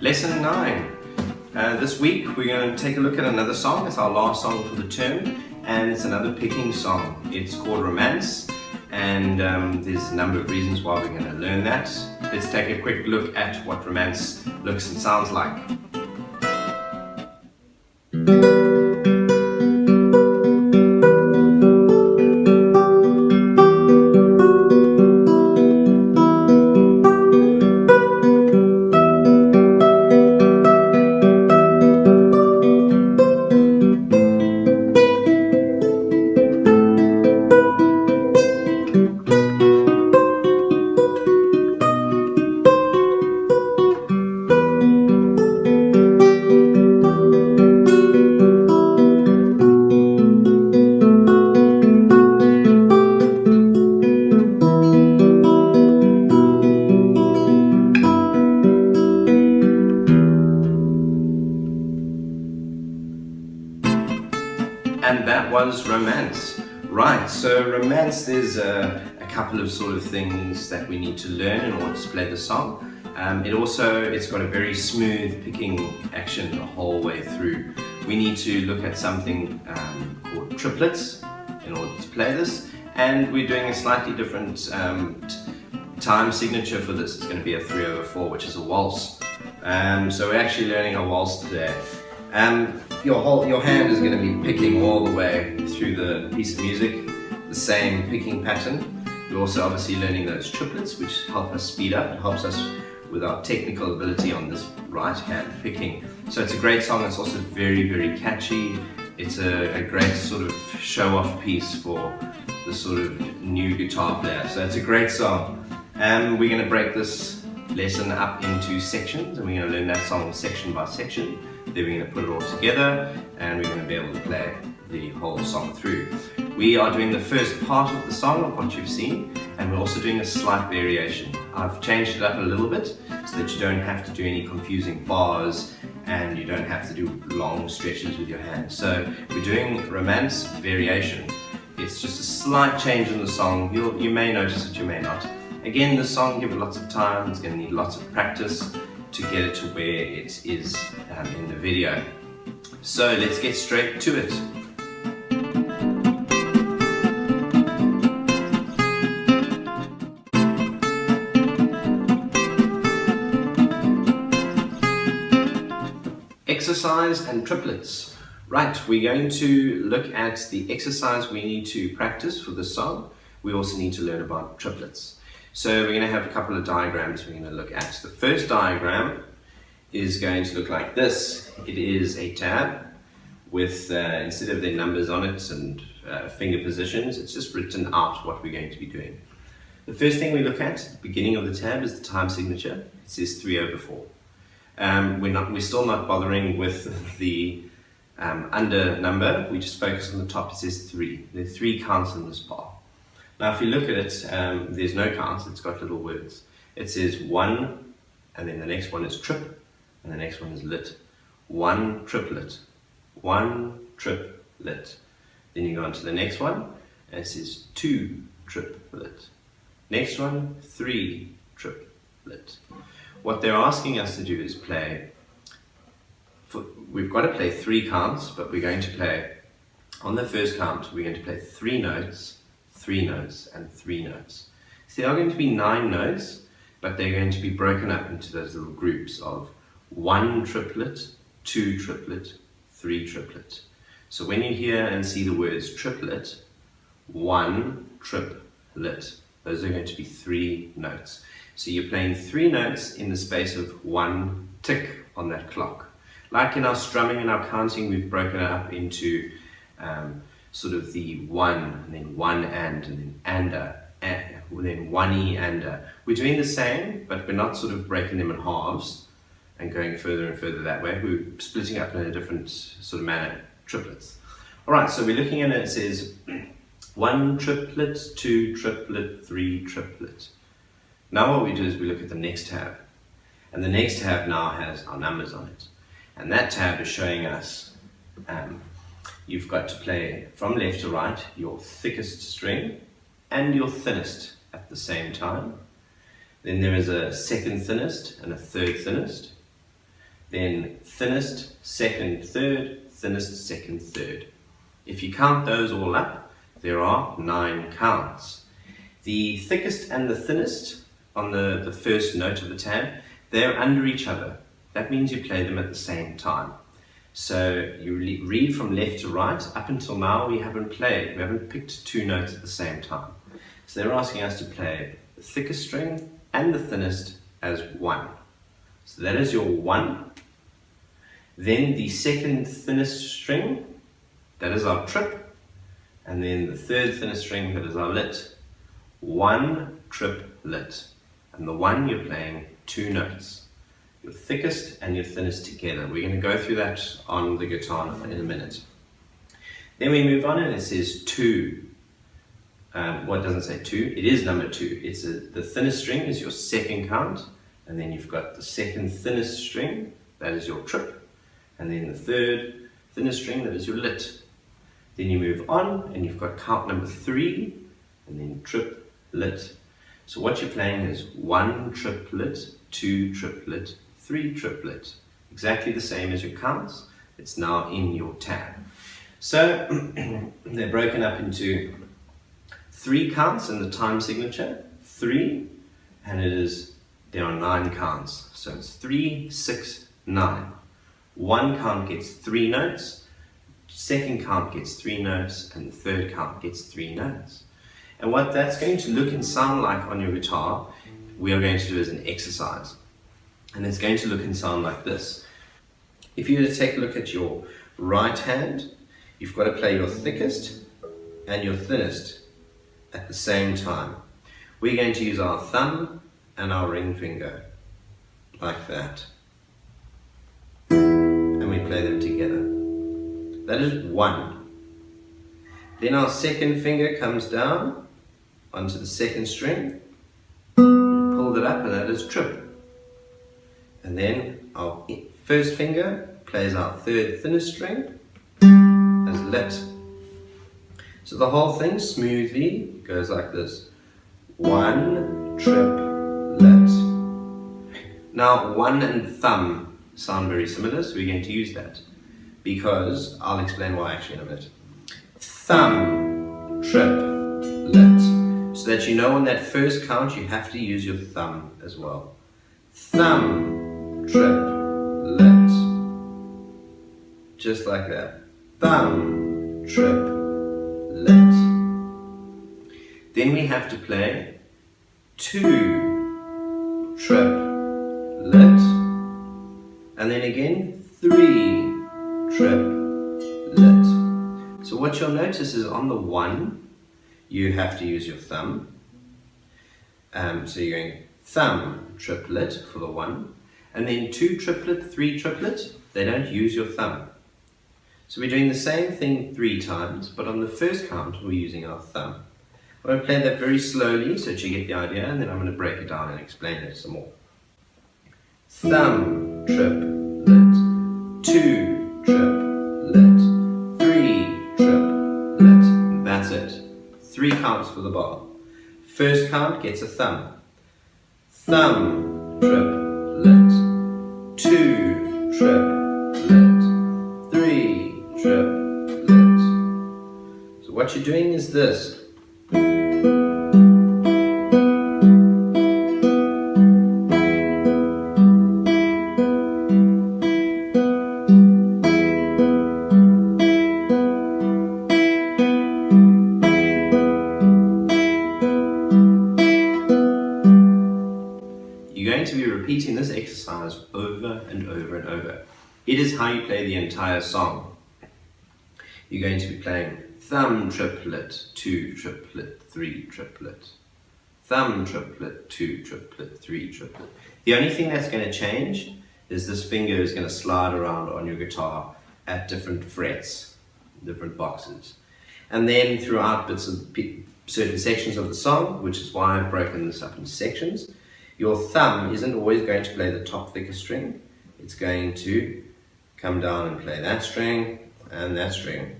Lesson 9. This week we're going to take a look at another song. It's our last song for the term, and it's another picking song. It's called Romanus, and there's a number of reasons why we're going to learn that. Let's take a quick look at what romance looks and sounds like. And that was romance. Right, so romance, there's a couple of sort of things that we need to learn in order to play the song. It's got a very smooth picking action the whole way through. We need to look at something called triplets in order to play this, and we're doing a slightly different time signature for this. It's going to be a 3/4, which is a waltz. So we're actually learning a waltz today. Your hand is going to be picking all the way through the piece of music, the same picking pattern. We're also obviously learning those triplets, which help us speed up. It helps us with our technical ability on this right hand picking. So it's a great song. It's also very, very catchy. It's a great sort of show-off piece for the sort of new guitar player. So it's a great song. We're going to break this lesson up into sections, and we're going to learn that song section by section. Then we're going to put it all together, and we're going to be able to play the whole song through. We are doing the first part of the song of what you've seen, and we're also doing a slight variation. I've changed it up a little bit so that you don't have to do any confusing bars and you don't have to do long stretches with your hands. So we're doing romance variation. It's just a slight change in the song. You may notice it, you may not. Again, the song, give it lots of time. It's going to need lots of practice to get it to where it is in the video. So let's get straight to it. Exercise and triplets. Right, we're going to look at the exercise we need to practice for this song. We also need to learn about triplets. So we're going to have a couple of diagrams we're going to look at. The first diagram is going to look like this. It is a tab with, instead of the numbers on it and finger positions, it's just written out what we're going to be doing. The first thing we look at the beginning of the tab is the time signature. It says 3/4. We're still not bothering with the under number. We just focus on the top. It says 3. There are 3 counts in this bar. Now if you look at it, there's no counts, it's got little words. It says 1, and then the next one is trip, and the next one is lit. 1 triplet, 1 triplet. Then you go on to the next one, and it says 2 triplet. Next one, 3 triplet. What they're asking us to do is play, we've got to play 3 counts, but we're going to play, on the first count, we're going to play 3 notes, 3 notes, and 3 notes. So there are going to be 9 notes, but they're going to be broken up into those little groups of 1 triplet, 2 triplet, 3 triplet. So when you hear and see the words triplet, 1 triplet, those are going to be 3 notes. So you're playing 3 notes in the space of 1 tick on that clock. Like in our strumming and our counting, we've broken it up into sort of the 1, and then 1 and then ander, and then 1e ander. We're doing the same, but we're not sort of breaking them in halves and going further and further that way. We're splitting up in a different sort of manner, triplets. Alright, so we're looking at it, it says 1 triplet, 2 triplet, 3 triplet. Now what we do is we look at the next tab, and the next tab now has our numbers on it. And that tab is showing us you've got to play from left to right your thickest string and your thinnest at the same time. Then there is a second thinnest and a third thinnest. then thinnest, second, third, thinnest, second, third. If you count those all up, there are 9 counts. The thickest and the thinnest on the first note of the tab, they're under each other. That means you play them at the same time. So you read from left to right. Up until now we haven't picked 2 notes at the same time. So they're asking us to play the thickest string and the thinnest as 1. So that is your 1. Then the second thinnest string, that is our trip. And then the third thinnest string, that is our lit. 1 triplet. And the 1 you're playing 2 notes. Your thickest and your thinnest together. We're going to go through that on the guitar in a minute. Then we move on and it says 2. Well, it doesn't say 2, it is number 2. It's the thinnest string is your second count, and then you've got the second thinnest string, that is your trip, and then the third thinnest string, that is your lit. Then you move on and you've got count number 3, and then trip, lit. So what you're playing is 1 triplet, 2 triplet, 3 triplet. Exactly the same as your counts. It's now in your tab. So they're broken up into 3 counts in the time signature, 3, and there are 9 counts. So it's 3, 6, 9. 1 count gets 3 notes, second count gets 3 notes, and the third count gets 3 notes. And what that's going to look and sound like on your guitar, we are going to do as an exercise. And it's going to look and sound like this. If you were to take a look at your right hand, you've got to play your thickest and your thinnest at the same time. We're going to use our thumb and our ring finger, like that. And we play them together. That is 1. Then our second finger comes down onto the second string, pull it up, and that is trip. And then our first finger plays our third thinnest string as lit. So the whole thing smoothly goes like this. 1 triplet. Now 1 and thumb sound very similar, so we're going to use that because I'll explain why actually in a minute. Thumb, triplet. So that you know on that first count you have to use your thumb as well. Thumb, triplet. Just like that. Thumb, triplet. Then we have to play 2 triplet, and then again 3 triplet. So what you'll notice is on the 1 you have to use your thumb. So you're going thumb triplet for the 1, and then 2 triplet, 3 triplet, they don't use your thumb. So we're doing the same thing 3 times, but on the first count we're using our thumb. I'm going to play that very slowly so that you get the idea, and then I'm going to break it down and explain it some more. Thumb triplet, 2 triplet, 3 triplet. That's it. 3 counts for the bar. First count gets a thumb. Thumb triplet, 2 triplet, 3 triplet. So what you're doing is this. You're going to be repeating this exercise over and over and over. It is how you play the entire song. You're going to be playing thumb triplet, 2 triplet, 3 triplet. Thumb triplet, 2 triplet, 3 triplet. The only thing that's going to change is this finger is going to slide around on your guitar at different frets, different boxes. And then throughout bits of certain sections of the song, which is why I've broken this up into sections, your thumb isn't always going to play the top thickest string. It's going to come down and play that string and that string.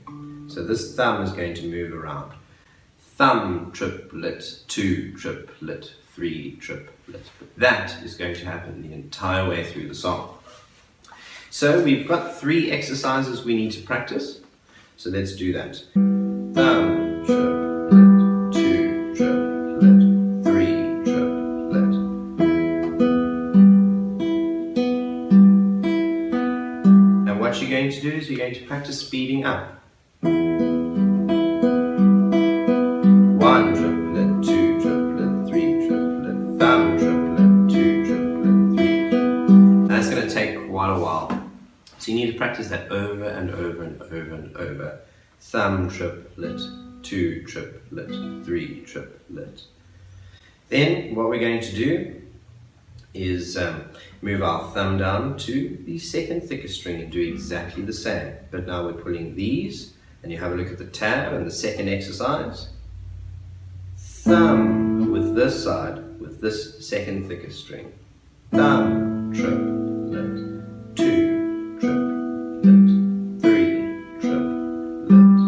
So this thumb is going to move around. Thumb triplet, 2 triplet, 3 triplet. But that is going to happen the entire way through the song. So we've got 3 exercises we need to practice. So let's do that. Thumb, triplet, 2 triplet, 3 triplet. And what you're going to do is you're going to practice speeding up. 1 triplet, 2 triplet, 3 triplet, thumb triplet, 2 triplet, 3 triplet. That's going to take quite a while. So you need to practice that over and over and over and over. Thumb triplet, 2 triplet, 3 triplet. Then what we're going to do is move our thumb down to the second thickest string and do exactly the same. But now we're pulling these, and you have a look at the tab and the second exercise. Thumb with this side, with this second thickest string. Thumb triplet, 2 triplet, 3 triplet.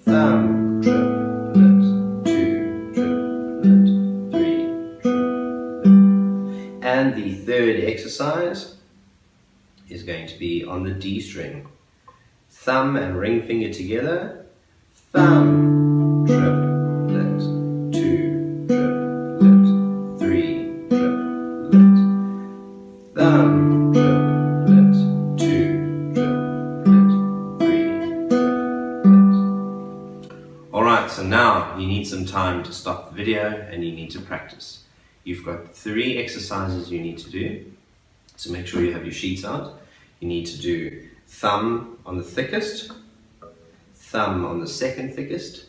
Thumb triplet, 2 triplet, 3 triplet. And the third exercise is going to be on the D string. Thumb and ring finger together. Thumb triplet, 2 triplet, 3 triplet. Thumb triplet, 2 triplet, 3 triplet. Alright, so now you need some time to stop the video and you need to practice. You've got 3 exercises you need to do, so make sure you have your sheets out. You need to do thumb on the thickest, thumb on the second thickest,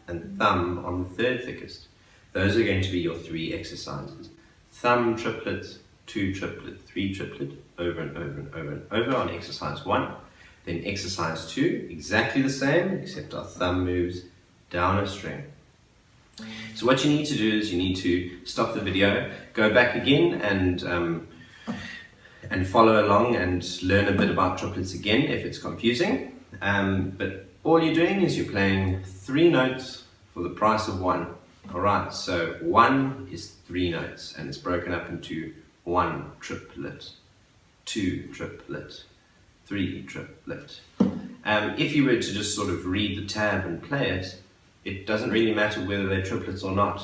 and thumb on the third thickest. Those are going to be your 3 exercises. Thumb triplet, 2 triplet, 3 triplet, over and over and over and over on exercise 1. Then exercise 2, exactly the same, except our thumb moves down a string. So what you need to do is you need to stop the video, go back again and follow along and learn a bit about triplets again if it's confusing. But all you're doing is you're playing 3 notes for the price of 1. Alright, so 1 is 3 notes and it's broken up into 1 triplet, 2 triplet, 3 triplet. If you were to just sort of read the tab and play it, it doesn't really matter whether they're triplets or not.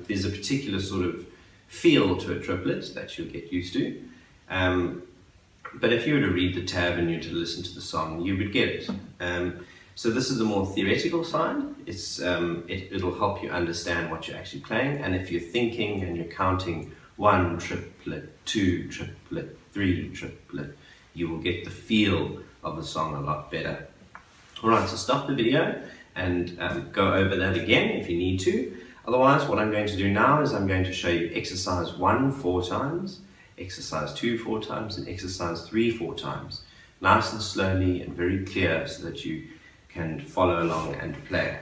There's a particular sort of feel to a triplet that you'll get used to. But if you were to read the tab and you were to listen to the song, you would get it. So this is the more theoretical side. It'll help you understand what you're actually playing. And if you're thinking and you're counting 1 triplet, 2 triplet, 3 triplet, you will get the feel of the song a lot better. Alright, so stop the video and go over that again if you need to. Otherwise, what I'm going to do now is I'm going to show you exercise 1 4 times, exercise 2 4 times, and exercise 3 4 times. Nice and slowly and very clear so that you can follow along and play.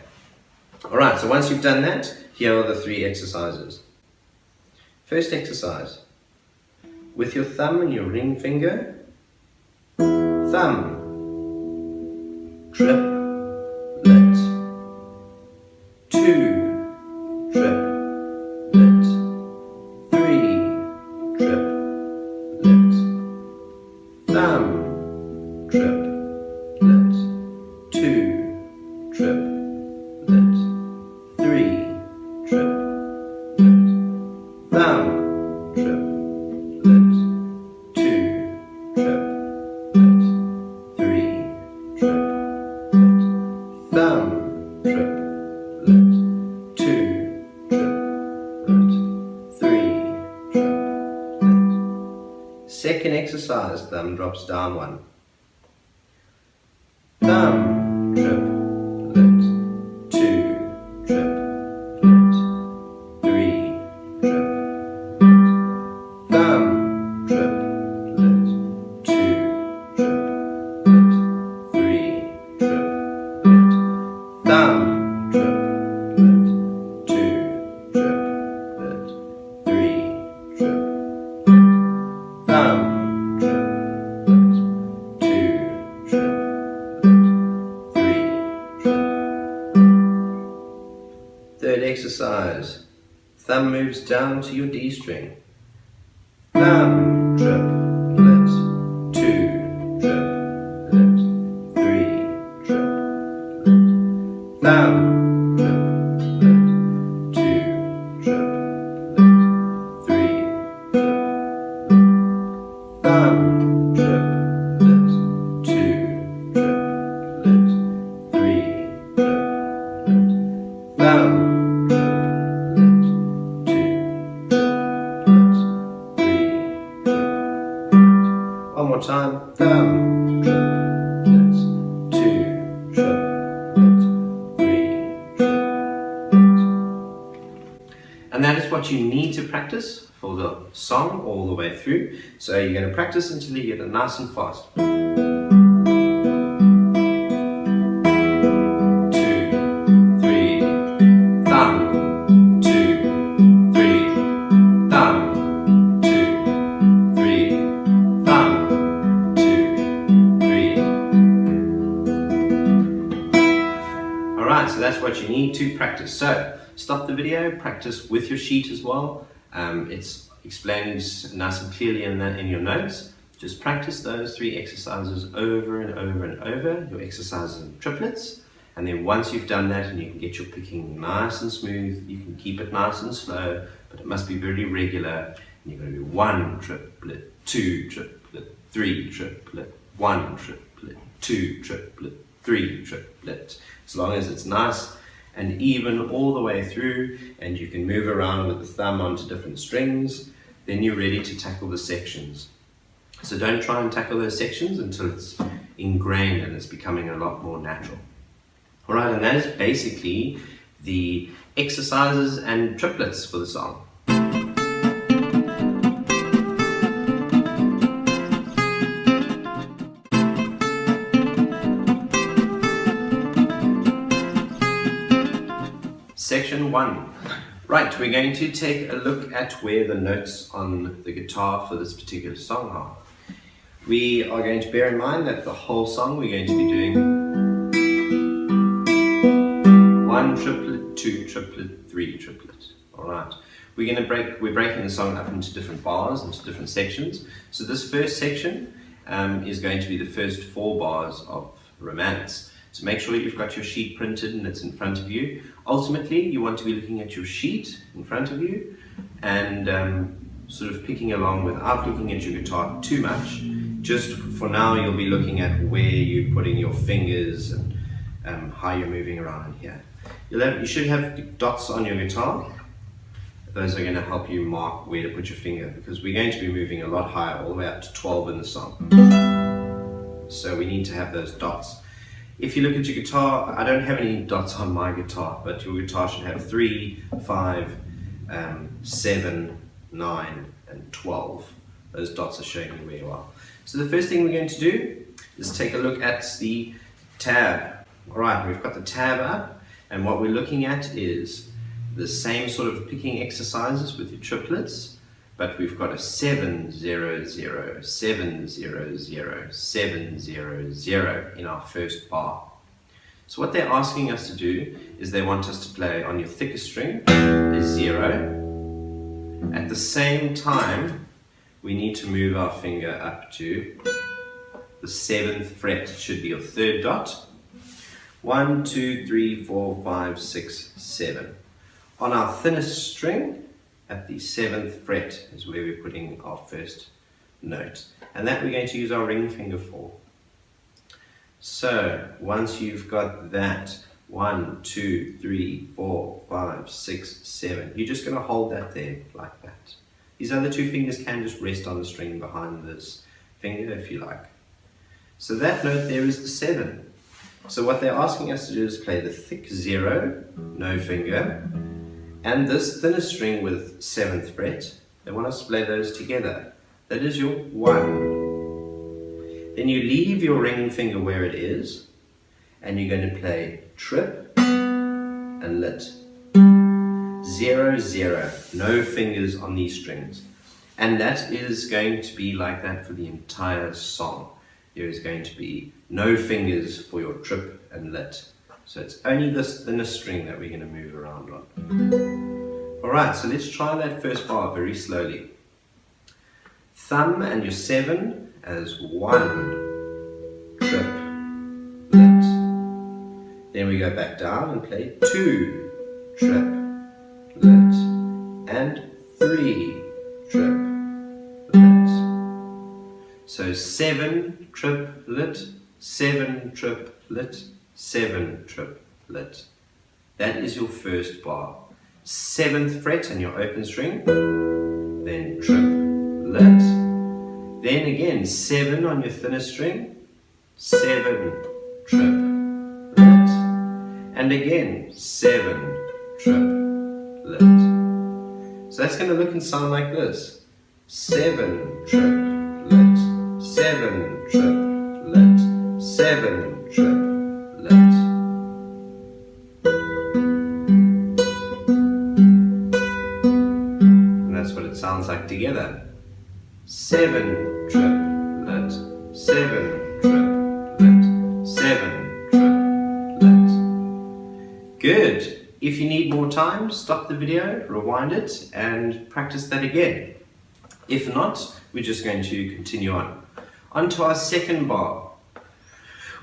Alright, so once you've done that, here are the 3 exercises. First exercise. With your thumb and your ring finger, thumb, triplet, 2 triplet, 3 triplet, thumb, triplet, 2 triplet, 3 triplet, thumb, triplet, 2 triplet, 3 triplet, thumb, triplet, 2 triplet, 3 triplet. Second exercise, thumb drops down 1. Thumb, triplet, 2 triplet, 3 triplet, thumb, triplet, 2 triplet, 3 triplet, thumb, triplet, 2 triplet, 3 triplet, thumb, triplet, 2 triplet, 3 triplet. Third exercise. Thumb moves down to your D string. Thumb, triplet, 2 thumb, triplet, 2 triplet, 3 triplet. One more time, thumb, triplet, 2 triplet, 3 triplet. And that is what you need to practice for the song all the way through. So you're going to practice until you get it nice and fast. 2, 3, thumb, 2, 3, thumb, 2, 3, thumb, 2, 3. Alright, so that's what you need to practice. So stop the video, practice with your sheet as well. It's explained nice and clearly in your notes. Just practice those 3 exercises over and over and over, your exercises in triplets. And then once you've done that and you can get your picking nice and smooth, you can keep it nice and slow, but it must be very regular. And you're going to do 1 triplet, 2 triplet, 3 triplet, 1 triplet, 2 triplet, 3 triplet. As long as it's nice and even all the way through, and you can move around with the thumb onto different strings, then you're ready to tackle the sections. So don't try and tackle those sections until it's ingrained and it's becoming a lot more natural. Alright, and that is basically the exercises and triplets for the song. Section 1. Right, we're going to take a look at where the notes on the guitar for this particular song are. We are going to bear in mind that the whole song we're going to be doing 1 triplet, 2 triplet, 3 triplet. Alright, we're breaking the song up into different bars, into different sections. So this first section is going to be the first 4 bars of Romanus. So make sure you've got your sheet printed and it's in front of you. Ultimately, you want to be looking at your sheet in front of you and sort of picking along without looking at your guitar too much. Just for now, you'll be looking at where you're putting your fingers and how you're moving around here. You should have dots on your guitar. Those are going to help you mark where to put your finger, because we're going to be moving a lot higher, all the way up to 12 in the song. So we need to have those dots. If you look at your guitar, I don't have any dots on my guitar, but your guitar should have 3, 5, 7, 9, and 12. Those dots are showing you where you are. So the first thing we're going to do is take a look at the tab. Alright, we've got the tab up, and what we're looking at is the same sort of picking exercises with your triplets, but we've got a 7, 0, 0, 7, 0, 0, 7, 0, 0 in our first bar. So what they're asking us to do is they want us to play on your thickest string, a 0. At the same time, we need to move our finger up to the 7th fret, should be your 3rd dot. 1, 2, 3, 4, 5, 6, 7. On our thinnest string, at the 7th fret is where we're putting our first note. And that we're going to use our ring finger for. So, once you've got that, 1, 2, 3, 4, 5, 6, 7, you're just going to hold that there, like that. These other 2 fingers can just rest on the string behind this finger if you like. So that note there is the 7. So what they're asking us to do is play the thick 0, no finger, and this thinner string with 7th fret. They want us to play those together. That is your 1. Then you leave your ring finger where it is, and you're going to play trip and lit. 0, 0, no fingers on these strings. And that is going to be like that for the entire song. There is going to be no fingers for your trip and lit. So it's only this thinner string that we're going to move around on. Alright, so let's try that first bar very slowly. Thumb and your 7 as 1, trip, lit. Then we go back down and play 2, trip, lit, and 3, trip, lit. So 7, trip, lit, 7, trip, lit, 7, trip, lit. That is your first bar. 7th fret on your open string, then triplet, then again 7 on your thinner string, 7 triplet, and again 7 triplet. So that's going to look and sound like this: 7 triplet, 7 triplet, 7 triplet. Sounds like together. 7 triplet, 7 triplet, 7 triplet. Good. If you need more time, stop the video, rewind it, and practice that again. If not, we're just going to continue on. On to our second bar.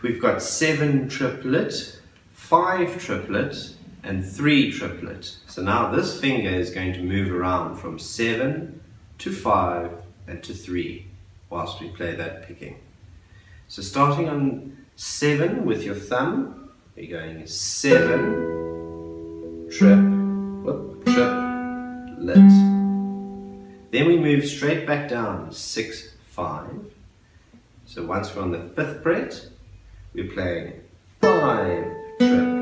We've got 7 triplet, 5 triplet, and 3 triplet. So now this finger is going to move around from 7 to 5 and to 3 whilst we play that picking. So starting on 7 with your thumb, you're going 7 triplet. Then we move straight back down 6, 5. So once we're on the 5th fret, we're playing 5 triplet.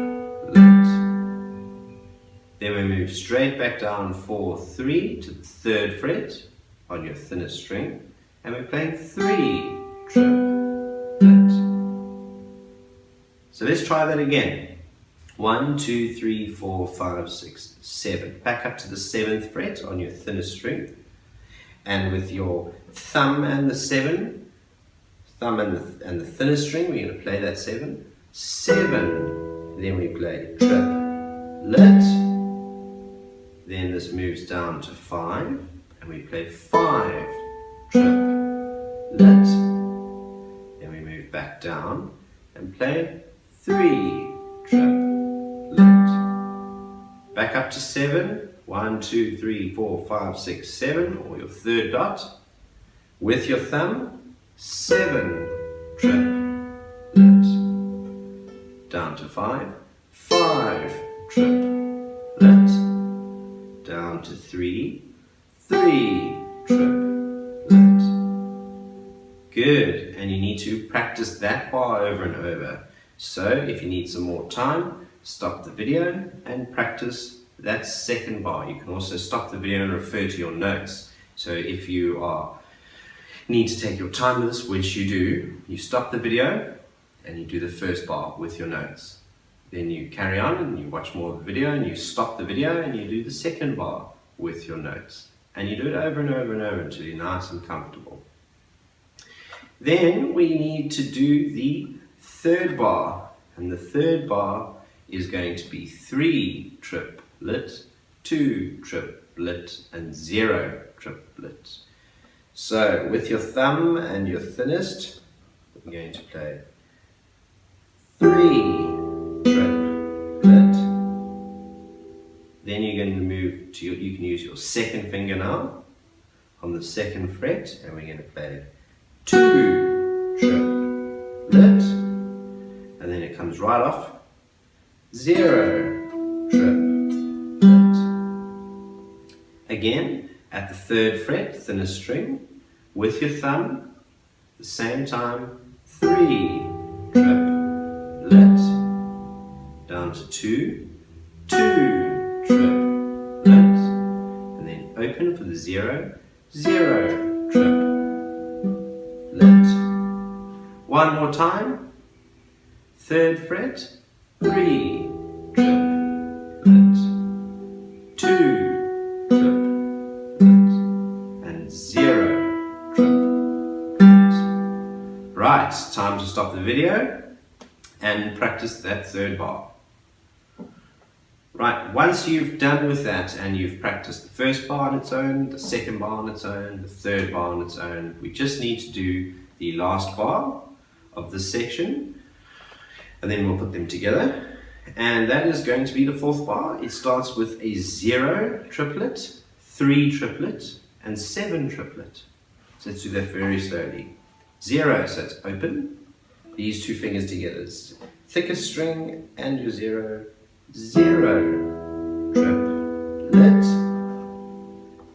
Then we move straight back down 4, 3 to the 3rd fret on your thinnest string, and we're playing 3 triplet. So let's try that again. 1, 2, 3, 4, 5, 6, 7. Back up to the 7th fret on your thinnest string, and with your thumb and the 7, thumb and the thinnest string, we're going to play that 7. 7. Then we play triplet. Then this moves down to 5, and we play 5 triplet. Then we move back down and play 3 triplet. Back up to 7, 1, 2, 3, 4, 5, 6, 7, or your 3rd dot. With your thumb, 7 triplet. Down to 5, 5 triplet. Down to 3, 3 triplet. Good, and you need to practice that bar over and over. So if you need some more time, stop the video and practice that second bar. You can also stop the video and refer to your notes. So if you need to take your time with this, which you do, you stop the video and you do the first bar with your notes. Then you carry on and you watch more of the video and you stop the video and you do the second bar with your notes. And you do it over and over and over until you're nice and comfortable. Then we need to do the 3rd bar. And the 3rd bar is going to be 3 triplet, 2 triplet, and 0 triplet. So with your thumb and your thinnest, we're going to play 3 triplet. Then you're going to move to you can use your 2nd finger now on the 2nd fret, and we're going to play 2 triplet, and then it comes right off 0 triplet. Again at the 3rd fret, thinnest string, with your thumb, the same time, 3 triplet. Down to 2, 2 triplet, and then open for the 0, 0 triplet. One more time, 3rd fret, 3 triplet, 2 triplet, and 0 triplet. Right, time to stop the video and practice that 3rd bar. Right, once you've done with that and you've practiced the 1st bar on its own, the 2nd bar on its own, the 3rd bar on its own, we just need to do the last bar of this section, and then we'll put them together. And that is going to be the 4th bar. It starts with a 0 triplet, 3 triplet, and 7 triplet. So let's do that very slowly. 0, so it's open. These 2 fingers together. Thickest string and your 0, 0, triplet.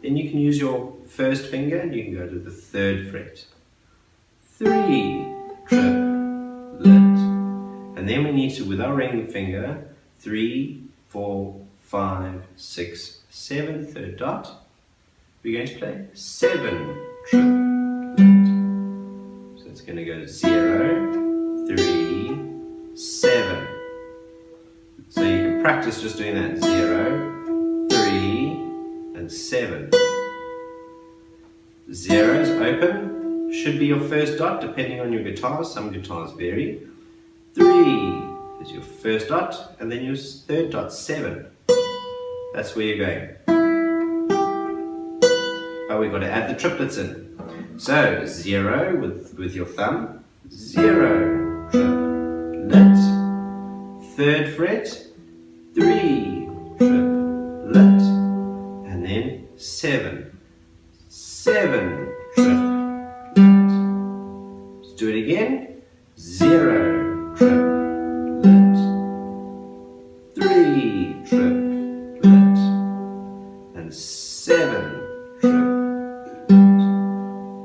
Then you can use your first finger and you can go to the 3rd fret. 3, triplet. And then we need to, with our ring finger, 3, 4, 5, 6, 7, 3rd dot. We're going to play 7, triplet. So it's going to go 0, 3, 7. So you can practice just doing that. 0, 3, and 7. 0 is open, should be your first dot depending on your guitars. Some guitars vary. 3 is your first dot, and then your 3rd dot, 7. That's where you're going. But we've got to add the triplets in. So 0 with your thumb, 0, triplet. 3rd fret, 3, triplet. And then 7, 7, triplet. Let's do it again. 0, triplet. 3, triplet. And 7, triplet.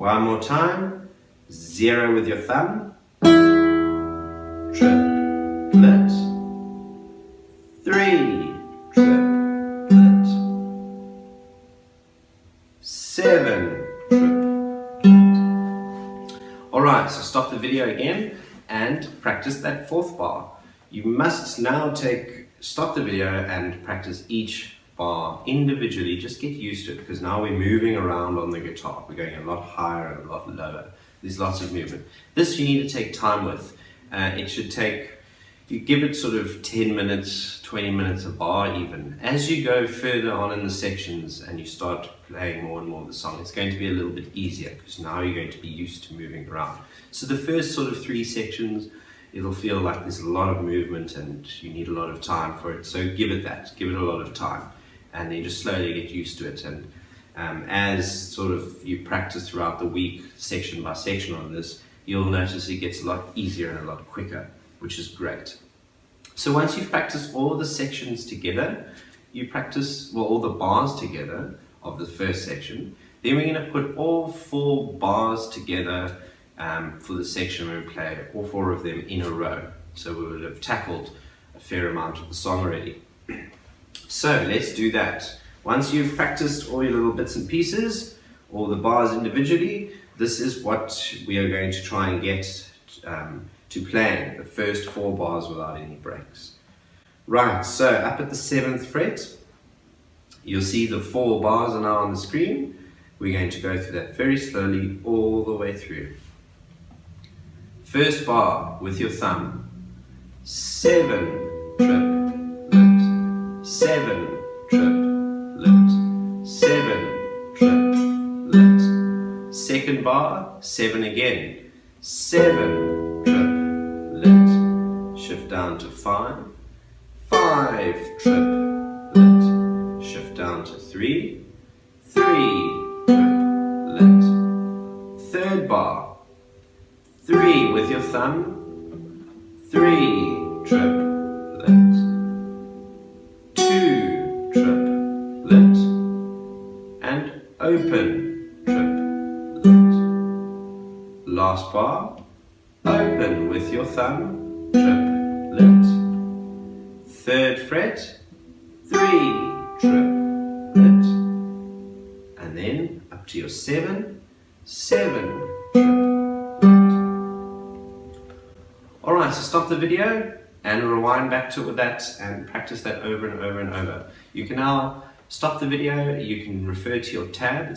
One more time. 0 with your thumb, triplet. 3, triplet. 7, triplet. Alright, so stop the video again and practice that 4th bar. You must now stop the video and practice each bar individually. Just get used to it, because now we're moving around on the guitar. We're going a lot higher and a lot lower. There's lots of movement. This you need to take time with. It should take, you give it sort of 10 minutes, 20 minutes a bar even. As you go further on in the sections and you start playing more and more of the song, it's going to be a little bit easier, because now you're going to be used to moving around. So the first sort of 3 sections, it'll feel like there's a lot of movement and you need a lot of time for it. So give it a lot of time, and then just slowly get used to it. And as sort of you practice throughout the week, section by section on this, you'll notice it gets a lot easier and a lot quicker, which is great. So once you've practiced all the sections together, you practice, well, all the bars together of the first section, then we're going to put all 4 bars together for the section where we play all 4 of them in a row. So we would have tackled a fair amount of the song already. So let's do that. Once you've practiced all your little bits and pieces, all the bars individually, this is what we are going to try and get to playing the first 4 bars without any breaks. Right, so up at the 7th fret, you'll see the 4 bars are now on the screen. We're going to go through that very slowly all the way through. First bar with your thumb, 7, triplet, 7, triplet, 7, triplet. Second bar, 7 again, 7, triplet. Shift down to 5, 5, triplet. Shift down to 3, 3, triplet. Third bar, 3 with your thumb, 3, triplet. 2, triplet. And open, triplet. Last bar, open with your thumb, triplet. 3rd fret, 3, triplet. And then up to your 7, 7, triplet. Alright, so stop the video and rewind back to that and practice that over and over and over. You can now stop the video, you can refer to your tab,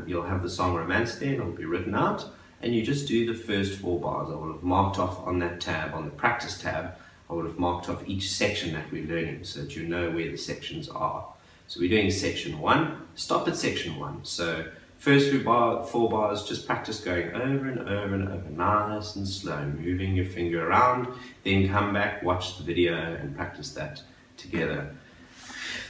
you'll have the song Romance there, it'll be written out, and you just do the first 4 bars. I will have marked off on that tab, on the practice tab, I would have marked off each section that we're learning so that you know where the sections are. So we're doing section 1, stop at section 1. So first 4 bars, just practice going over and over and over, nice and slow, moving your finger around, then come back, watch the video and practice that together.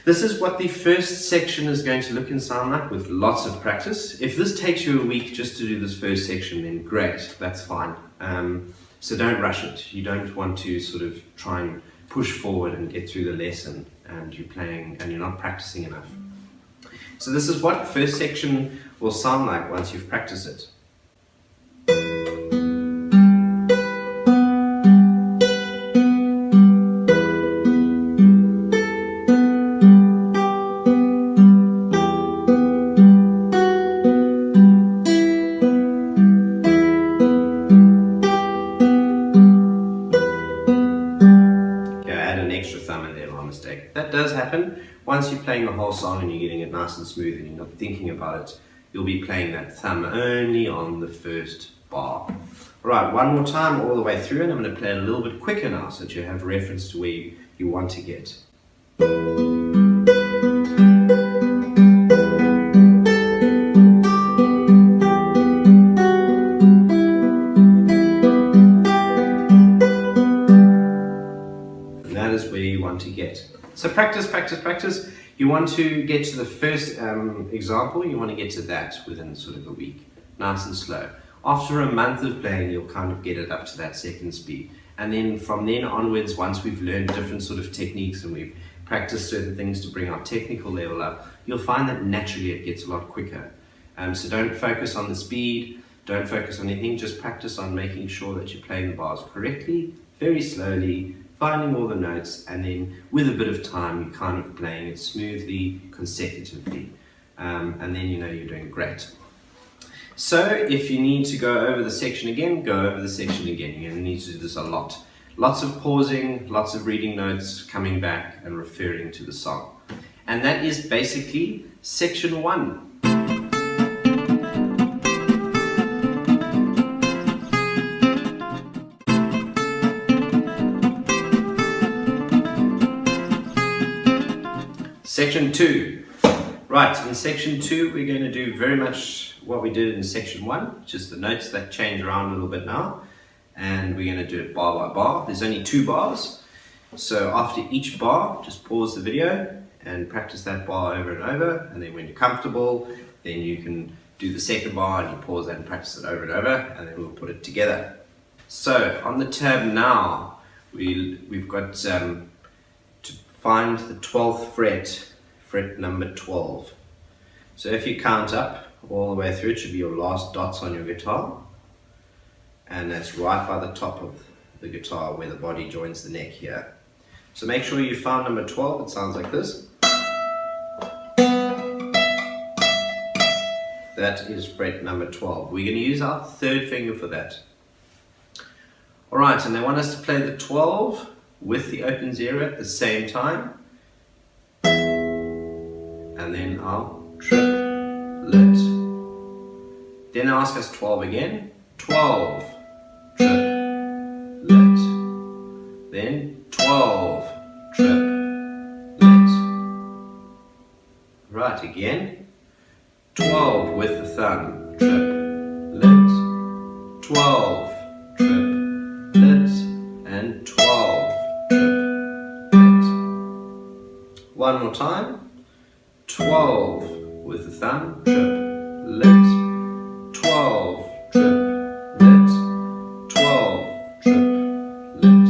This is what the first section is going to look and sound like with lots of practice. If this takes you a week just to do this first section, then great, that's fine. So don't rush it. You don't want to sort of try and push forward and get through the lesson, and you're playing and you're not practicing enough. So this is what first section will sound like once you've practiced it. That does happen. Once you're playing the whole song and you're getting it nice and smooth and you're not thinking about it, you'll be playing that thumb only on the first bar. Alright, one more time all the way through, and I'm going to play it a little bit quicker now so that you have reference to where you want to get. And that is where you want to get. So practice, practice, practice. You want to get to the first example, you want to get to that within sort of a week, nice and slow. After a month of playing, you'll kind of get it up to that second speed. And then from then onwards, once we've learned different sort of techniques and we've practiced certain things to bring our technical level up, you'll find that naturally it gets a lot quicker. So don't focus on the speed, don't focus on anything, just practice on making sure that you're playing the bars correctly, very slowly, finding all the notes, and then with a bit of time you're kind of playing it smoothly, consecutively, and then you know you're doing great. So if you need to go over the section again, go over the section again. You're going to need to do this a lot. Lots of pausing, lots of reading notes, coming back and referring to the song. And that is basically section 1. Section 2. Right, in section 2 we're going to do very much what we did in section 1, just the notes that change around a little bit now, and we're going to do it bar by bar. There's only 2 bars, so after each bar just pause the video and practice that bar over and over, and then when you're comfortable then you can do the second bar and you pause that and practice it over and over, and then we'll put it together. So on the tab now we've got to find the 12th fret number 12. So if you count up all the way through, it should be your last dots on your guitar, and that's right by the top of the guitar where the body joins the neck here. So make sure you found number 12. It sounds like this. That is fret number 12. We're going to use our 3rd finger for that. Alright, and they want us to play the 12 with the open 0 at the same time, and then our triplet. Then ask us 12 again, 12, triplet, then 12, triplet. Right, again, 12 with the thumb, triplet, 12, triplet, and 12, triplet. One more time. 12 with the thumb, triplet, 12, triplet, 12, triplet.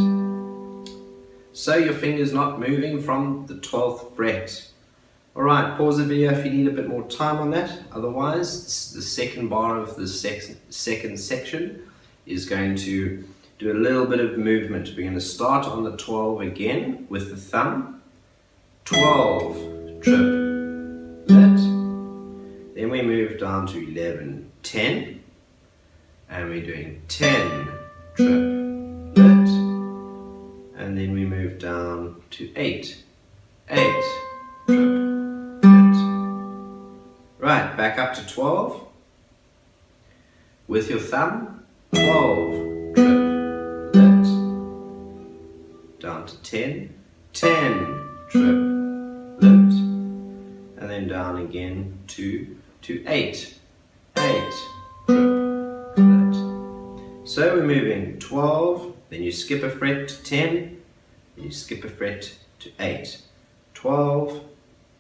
So your finger's not moving from the 12th fret. Alright, pause the video if you need a bit more time on that. Otherwise, the second bar of the second section is going to do a little bit of movement. We're going to start on the 12 again with the thumb, 12, triplet. Then we move down to 11, 10, and we're doing 10, triplet, and then we move down to 8, 8, triplet. Right, back up to 12, with your thumb, 12, triplet, down to 10, 10, triplet, and then down again to 8, 8, triplet. So we're moving 12, then you skip a fret to 10, then you skip a fret to 8, 12,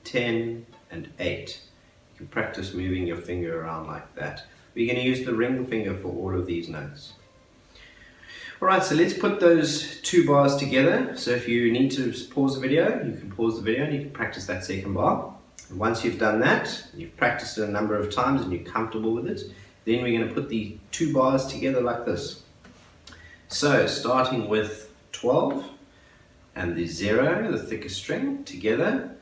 10, and 8. You can practice moving your finger around like that. We're going to use the ring finger for all of these notes. Alright, so let's put those two bars together. So if you need to pause the video, you can pause the video and you can practice that second bar. And once you've done that, you've practiced it a number of times and you're comfortable with it, then we're going to put the two bars together like this. So starting with 12 and the 0, the thickest string, together,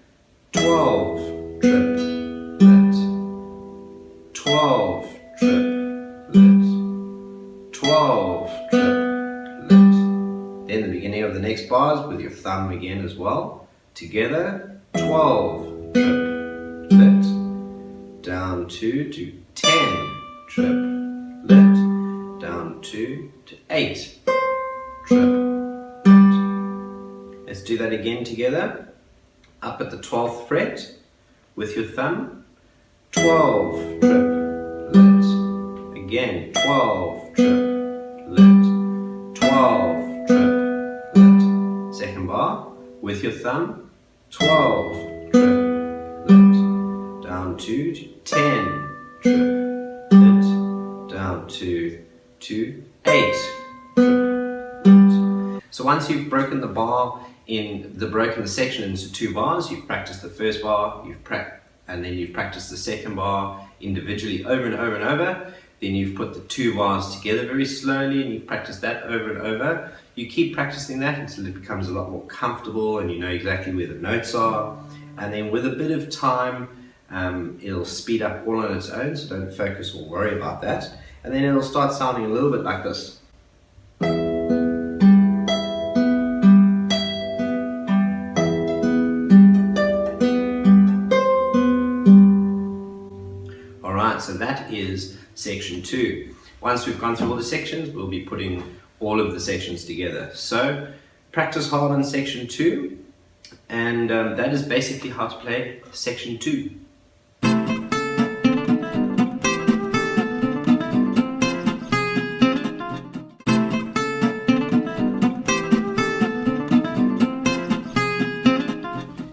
12, triplet, 12, triplet, 12, triplet. Then the beginning of the next bars with your thumb again as well, together, 12, triplet, down 2 to 10, triplet, down 2 to 8, triplet. Let's do that again together. Up at the 12th fret with your thumb, 12, triplet, again 12, triplet, 12, triplet. Second bar with your thumb, 12, triplet, down 2 to 10, triplet, down 2 to 8, triplet. So once you've broken the bar broken the section into two bars, you've practiced the first bar, and then you've practiced the second bar individually over and over and over. Then you've put the two bars together very slowly and you've practiced that over and over. You keep practicing that until it becomes a lot more comfortable and you know exactly where the notes are. And then with a bit of time, it'll speed up all on its own, so don't focus or worry about that. And then it'll start sounding a little bit like this. So that is section 2. Once we've gone through all the sections, we'll be putting all of the sections together. So practice hard on section 2, and that is basically how to play section 2.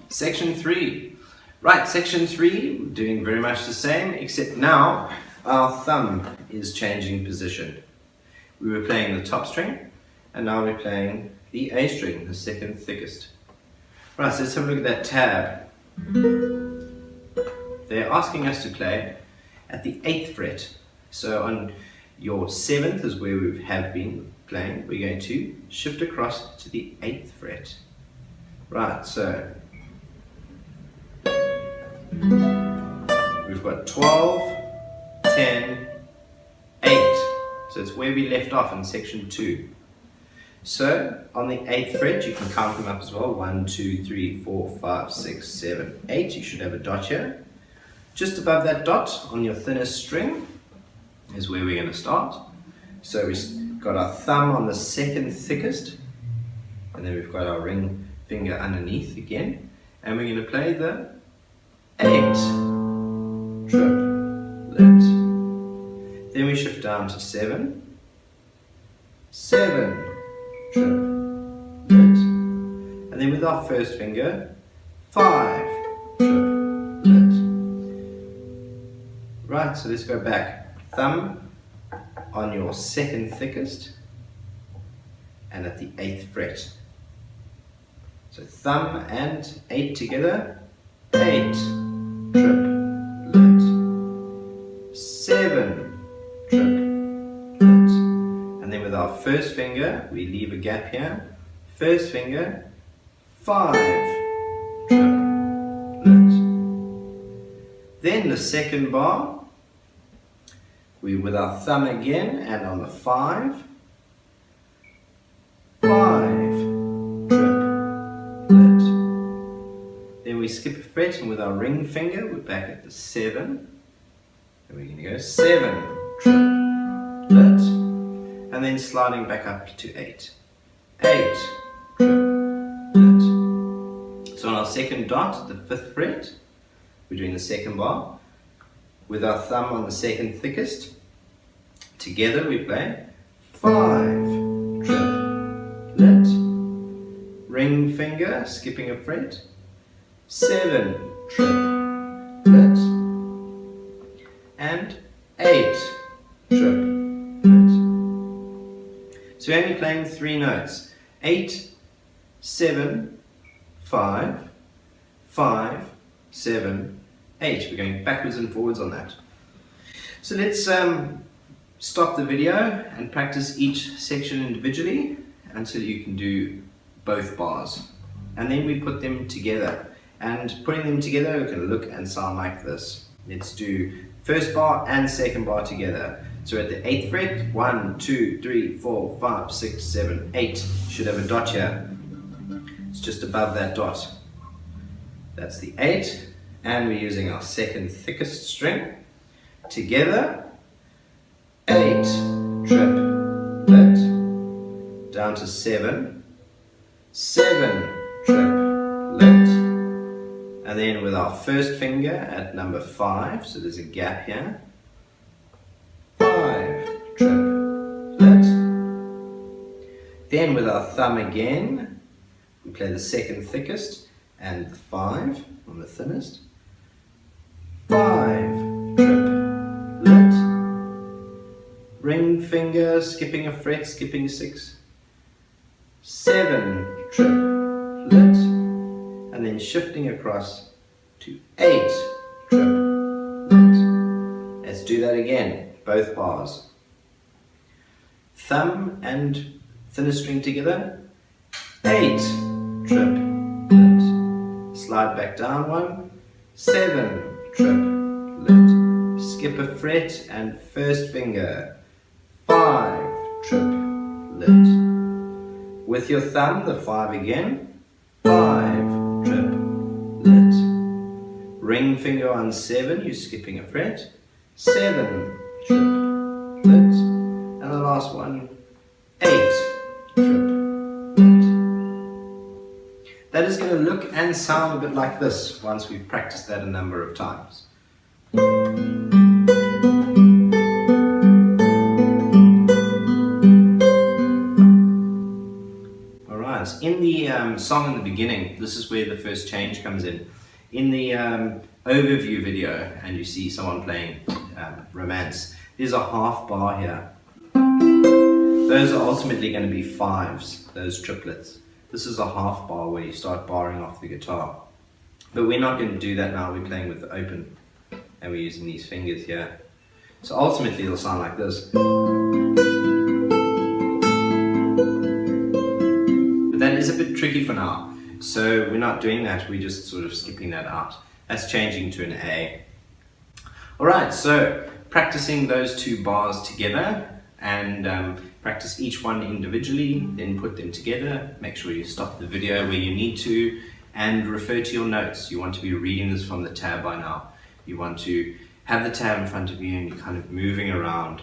Section 3. Right, section 3, we're doing very much the same, except now our thumb is changing position. We were playing the top string, and now we're playing the A string, the second thickest. Right, so let's have a look at that tab. They're asking us to play at the 8th fret. So on your 7th is where we have been playing. We're going to shift across to the 8th fret. Right, so we've got 12, 10, 8. So it's where we left off in section 2. So on the 8th fret, you can count them up as well. 1, 2, 3, 4, 5, 6, 7, 8. You should have a dot here. Just above that dot on your thinnest string is where we're going to start. So we've got our thumb on the second thickest, and then we've got our ring finger underneath again, and we're going to play the 8, triplet. Then we shift down to 7, 7, triplet. And then with our first finger, 5, triplet. Right, so let's go back. Thumb on your second thickest and at the 8th fret. So thumb and 8 together, 8, triplet, 7, triplet, and then with our first finger, we leave a gap here, first finger, 5, triplet. Then the second bar, we with our thumb again, and on the 5, 5, triplet. Then we skip a fret, and with our ring finger, we're back at the 7. And we're going to go 7, triplet. And then sliding back up to 8. 8, triplet. So on our second dot, the 5th fret, we're doing the second bar. With our thumb on the second thickest, together we play 5, triplet. Ring finger, skipping a fret, 7, triplet, and 8, triplet. So we only again playing 3 notes. 8, 7, 5, 5, 7, 8. We're going backwards and forwards on that. So let's stop the video and practice each section individually until you can do both bars. And then we put them together. And putting them together, we can look and sound like this. Let's do first bar and second bar together. So at the 8th fret, 1, 2, 3, 4, 5, 6, 7, 8. You should have a dot here. It's just above that dot. That's the 8. And we're using our second thickest string. Together, 8, triplet, down to 7, 7, triplet, and then with our first finger at number 5, so there's a gap here, 5, triplet. Then with our thumb again, we play the second thickest and the 5 on the thinnest, 5, triplet, ring finger, skipping a fret, skipping 6, 7, triplet, and then shifting across to 8, triplet. Let's do that again, both bars. Thumb and thinnest string together, 8, triplet, slide back down 1, 7, triplet, skip a fret and first finger, 5, triplet, with your thumb the 5 again, 5, triplet, ring finger on 7, you're skipping a fret, 7, triplet, and the last one, 8, triplet. That is going to look and sound a bit like this once we've practiced that a number of times. Alright, in the song in the beginning, this is where the first change comes in. In the overview video, and you see someone playing Romanus, there's a half bar here. Those are ultimately going to be 5s, those triplets. This is a half bar where you start barring off the guitar. But we're not going to do that now, we're playing with the open and we're using these fingers here. So ultimately it'll sound like this. But that is a bit tricky for now. So we're not doing that, we're just sort of skipping that out. That's changing to an A. Alright, so practicing those 2 bars together and practice each one individually, then put them together. Make sure you stop the video where you need to and refer to your notes. You want to be reading this from the tab by now. You want to have the tab in front of you and you're kind of moving around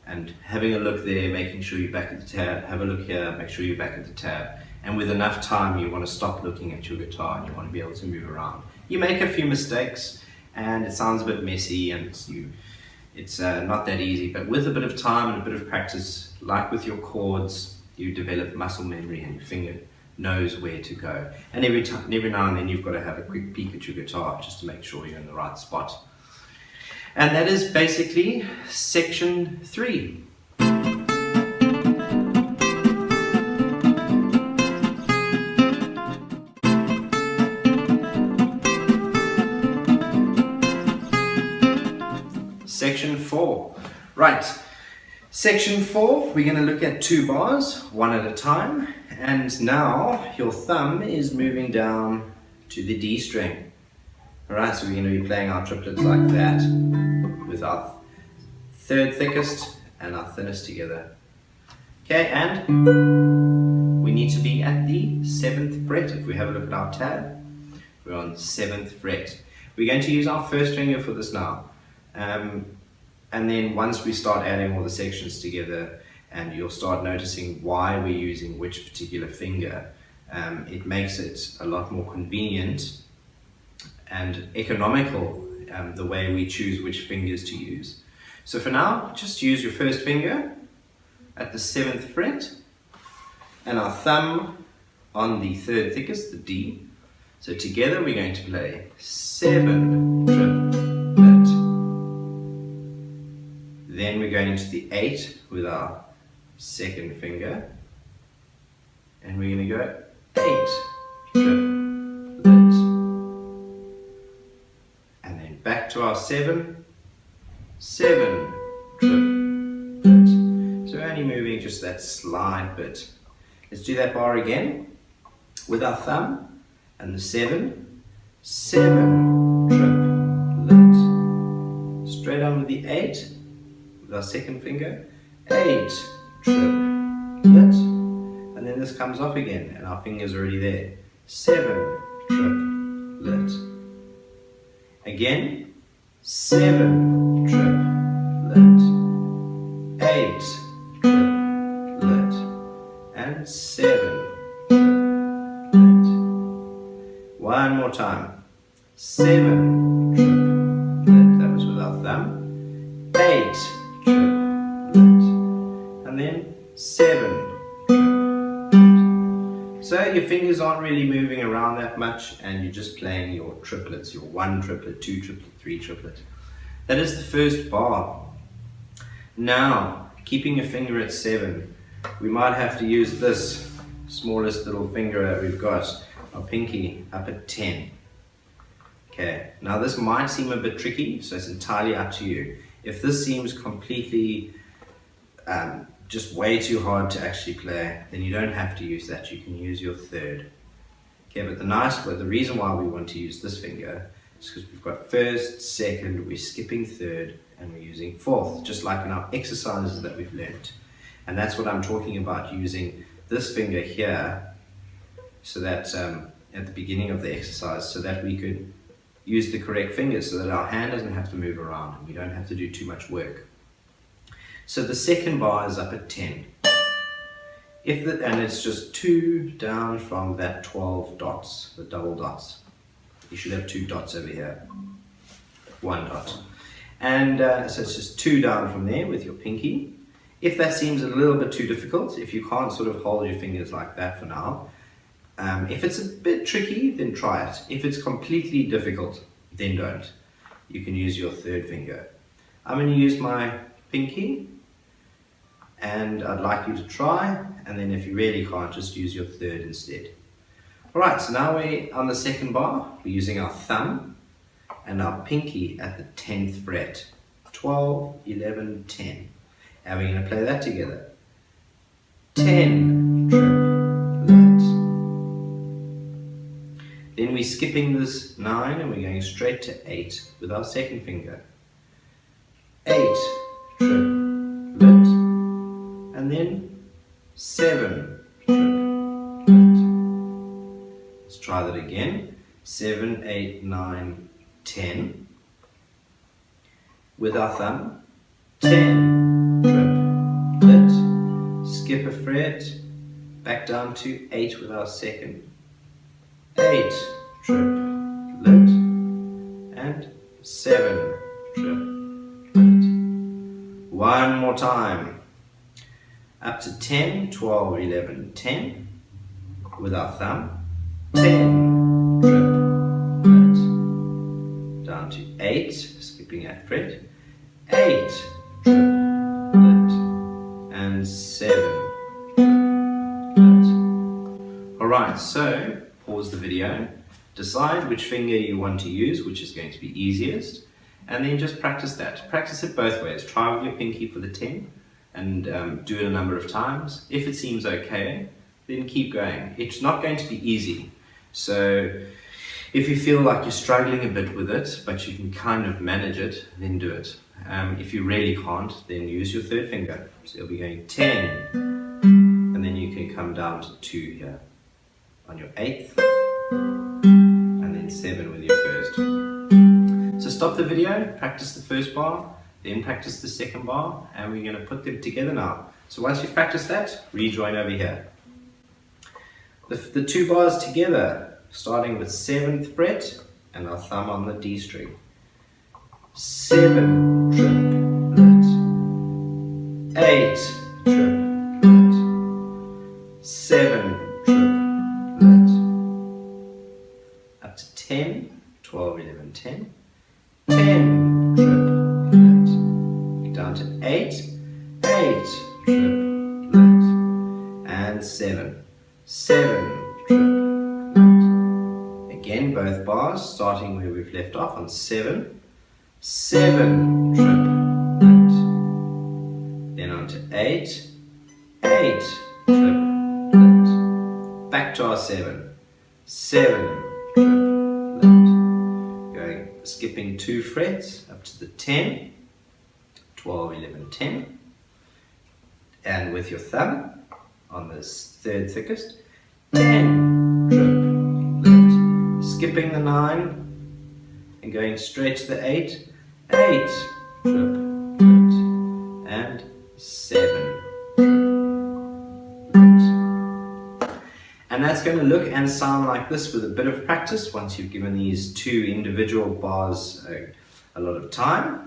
and having a look there, making sure you're back at the tab, have a look here, make sure you're back at the tab. And with enough time, you want to stop looking at your guitar and you want to be able to move around. You make a few mistakes and it sounds a bit messy and it's not that easy, but with a bit of time and a bit of practice, like with your chords, you develop muscle memory and your finger knows where to go. And every now and then you've got to have a quick peek at your guitar just to make sure you're in the right spot. And that is basically section 3. Section 4. Right. Section 4, we're going to look at 2 bars, one at a time. And now your thumb is moving down to the D string. Alright, so we're going to be playing our triplets like that, with our third thickest and our thinnest together. Okay, and we need to be at the 7th fret. If we have a look at our tab, we're on 7th fret. We're going to use our first finger for this now. And then once we start adding all the sections together, and you'll start noticing why we're using which particular finger, it makes it a lot more convenient and economical, the way we choose which fingers to use. So for now, just use your first finger at the 7th fret and our thumb on the 3rd thickest, the D. So together we're going to play 7 triplet. Then we're going into the 8 with our 2nd finger, And we're going to go 8 triplets. And then back to our 7 triplets. So we're only moving just that slight bit. Let's do that bar again with our thumb and the 7 triplets. Straight on with the 8 with our second finger, 8 triplets. And then this comes off again and our finger's already there, 7 triplets. Again, 7 triplets, 8 triplets, and 7 triplets. One more time, 7 triplets, that was with our thumb, 8 triplets, and then 7 triplets. So your fingers aren't really moving around that much and you're just playing your triplets, your 1 triplet, 2 triplet, 3 triplet. That is the first bar. Now, keeping your finger at 7, we might have to use this smallest little finger that we've got, our pinky, up at 10. Okay, now this might seem a bit tricky, so it's entirely up to you. If this seems completely just way too hard to actually play, then you don't have to use that. You can use your third. Okay, but the reason why we want to use this finger is because we've got first, second, we're skipping third, and we're using fourth, just like in our exercises that we've learned. And that's what I'm talking about, using this finger here, so that at the beginning of the exercise, so that we could use the correct fingers, so that our hand doesn't have to move around and we don't have to do too much work. So the second bar is up at 10. And it's just 2 down from that 12 dots, the double dots. You should have 2 dots over here, 1 dot. And so it's just 2 down from there with your pinky. If that seems a little bit too difficult, if you can't sort of hold your fingers like that for now, if it's a bit tricky, then try it. If it's completely difficult, then don't. You can use your third finger. I'm going to use my pinky, and I'd like you to try, and then if you really can't, just use your third instead. Alright, so now we're on the second bar. We're using our thumb and our pinky at the 10th fret. 12, 11, 10. And we're going to play that together. 10 triplets. Then we're skipping this 9 and we're going straight to 8 with our second finger. 8 triplets. And then 7 triplets. Let's try that again. 7, 8, 9, 10. With our thumb. 10 triplets. Skip a fret. Back down to 8 with our second. 8 triplets. And 7 triplets. One more time. Up to 10, 12, 11, 10. With our thumb. 10 triplets. Down to 8, skipping that fret. 8 triplets. And 7 triplets. Alright, so pause the video. Decide which finger you want to use, which is going to be easiest. And then just practice that. Practice it both ways. Try with your pinky for the 10 and do it a number of times. If it seems okay, then keep going. It's not going to be easy. So if you feel like you're struggling a bit with it, but you can kind of manage it, then do it. If you really can't, then use your third finger. So you'll be going 10, and then you can come down to 2 here on your 8th, and then 7 with your first. So stop the video, practice the first bar, then practice the second bar, and we're going to put them together now. So once you've practiced that, rejoin over here. The 2 bars together, starting with 7th fret and our thumb on the D string. 7 triplets, 8 triplets, 7 triplets, up to 10, 12, 11, 10, 10 triplets, down to 8, 8 triplets, and 7. 7 triplet. Again, both bars starting where we've left off on 7, 7 triplet. Then on to 8, 8 triplet. Back to our 7, 7 triplet. Going, skipping 2 frets up to the 10, 12, 11, 10. And with your thumb on this third thickest, 10 triplet. Skipping the 9 and going straight to the 8, 8 triplet. And 7 triplet. And that's going to look and sound like this with a bit of practice once you've given these 2 individual bars a lot of time.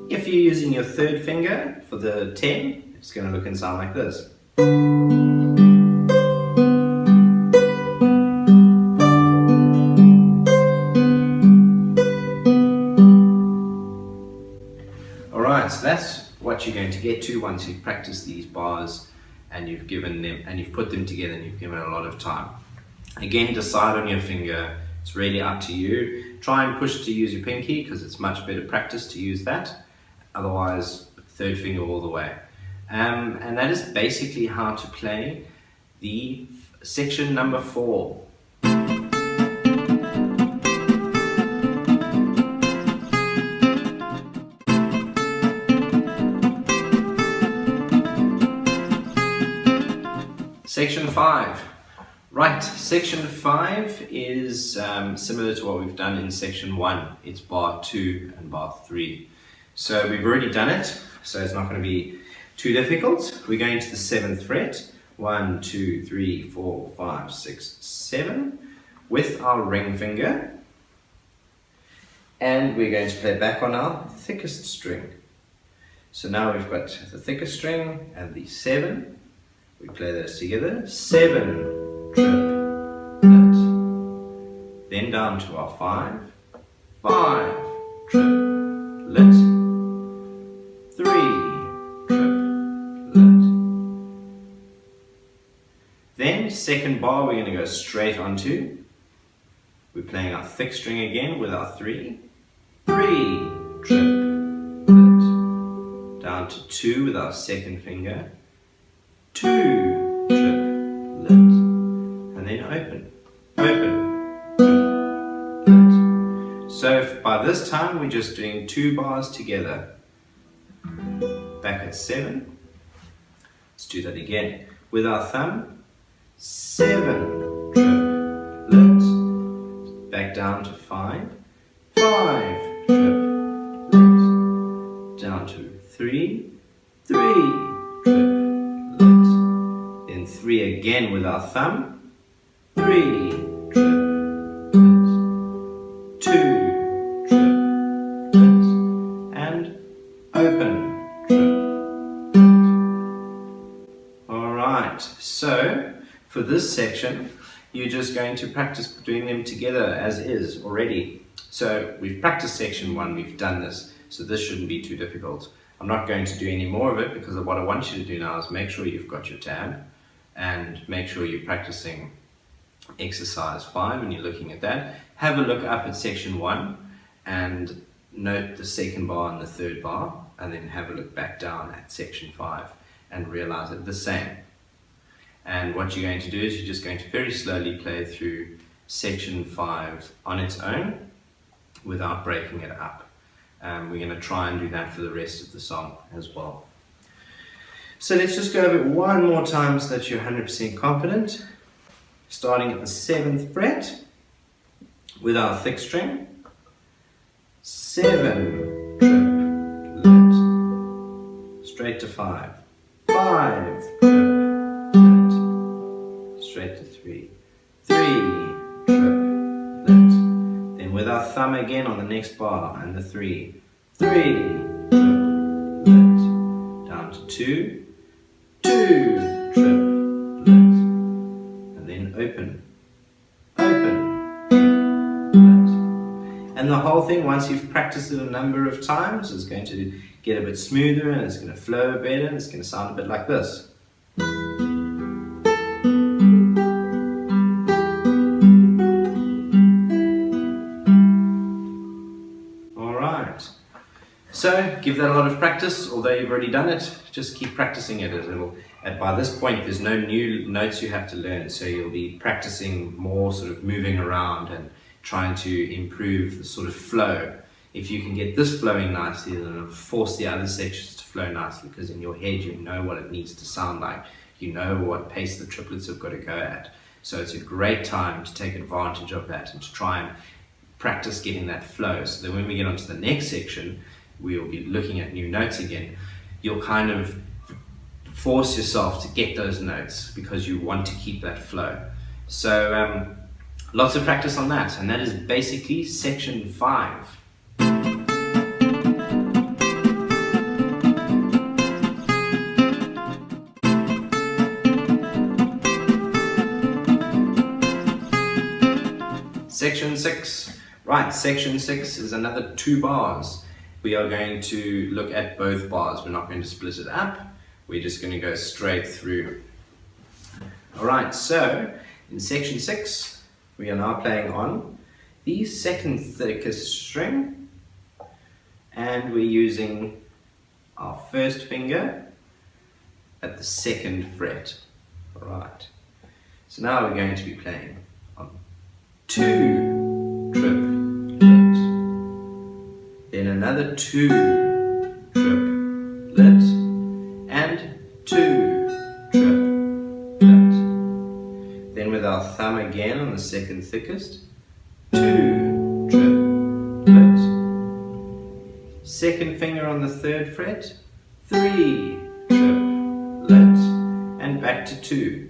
If you're using your third finger for the 10, it's going to look and sound like this. Alright, so that's what you're going to get to once you've practiced these bars and you've given them and you've put them together and you've given it a lot of time. Again, decide on your finger. It's really up to you. Try and push to use your pinky because it's much better practice to use that. Otherwise, third finger all the way. And that is basically how to play the section number 4. Section 5. Right, section 5 is similar to what we've done in section 1. It's bar 2 and bar 3. So we've already done it, so it's not going to be too difficult. We're going to the 7th fret, 1, 2, 3, 4, 5, 6, 7, with our ring finger. And we're going to play back on our thickest string. So now we've got the thickest string and the 7. We play those together, 7 triplet. Then down to our 5, 5 triplet, 3 triplet. Then second bar we're going to go straight onto. We're playing our thick string again with our 3, 3 triplet. Down to 2 with our second finger, 2 triplet, and then open, open, triplet. So by this time we're just doing 2 bars together. Back at 7, let's do that again. With our thumb, 7 triplet, back down to 5, 5 triplet, down to 3, 3 triplet. Then 3 again with our thumb, 3 triplet, 2 triplet, and open triplet. Alright, so for this section, you're just going to practice doing them together as is already. So we've practiced section 1, we've done this, so this shouldn't be too difficult. I'm not going to do any more of it because what I want you to do now is make sure you've got your tab and make sure you're practicing exercise 5 and you're looking at that. Have a look up at section 1 and note the second bar and the third bar, and then have a look back down at section 5 and realize it's the same. And what you're going to do is you're just going to very slowly play through section 5 on its own without breaking it up. We're going to try and do that for the rest of the song as well. So let's just go over it one more time so that you're 100% confident. Starting at the 7th fret with our thick string, 7 triplet, straight to 5, 5 triplet, straight to 3, 3 triplet. Then with our thumb again on the next bar and the 3, 3 triplet, down to 2, 2 triplet, and then open, open triplet. And the whole thing, once you've practiced it a number of times, is going to get a bit smoother and it's going to flow better and it's going to sound a bit like this. Alright, so give that a lot of practice. Although you've already done it, just keep practicing it. And by this point there's no new notes you have to learn, so you'll be practicing more sort of moving around and trying to improve the sort of flow. If you can get this flowing nicely, then it'll force the other sections to flow nicely, because in your head you know what it needs to sound like. You know what pace the triplets have got to go at. So it's a great time to take advantage of that and to try and practice getting that flow, so that when we get onto the next section, we'll be looking at new notes again. You'll kind of force yourself to get those notes because you want to keep that flow. So lots of practice on that, and that is basically section 5. Section 6. Right, section 6 is another 2 bars. We are going to look at both bars. We're not going to split it up. We're just going to go straight through. Alright, so in section 6, we are now playing on the second thickest string, and we're using our first finger at the 2nd fret. Alright, so now we're going to be playing on 2 triplets, then another 2 triplets, and 2 triplets. Then with our thumb again on the 2nd thickest, 2 triplets. 2nd finger on the 3rd fret, 3 triplets, and back to 2.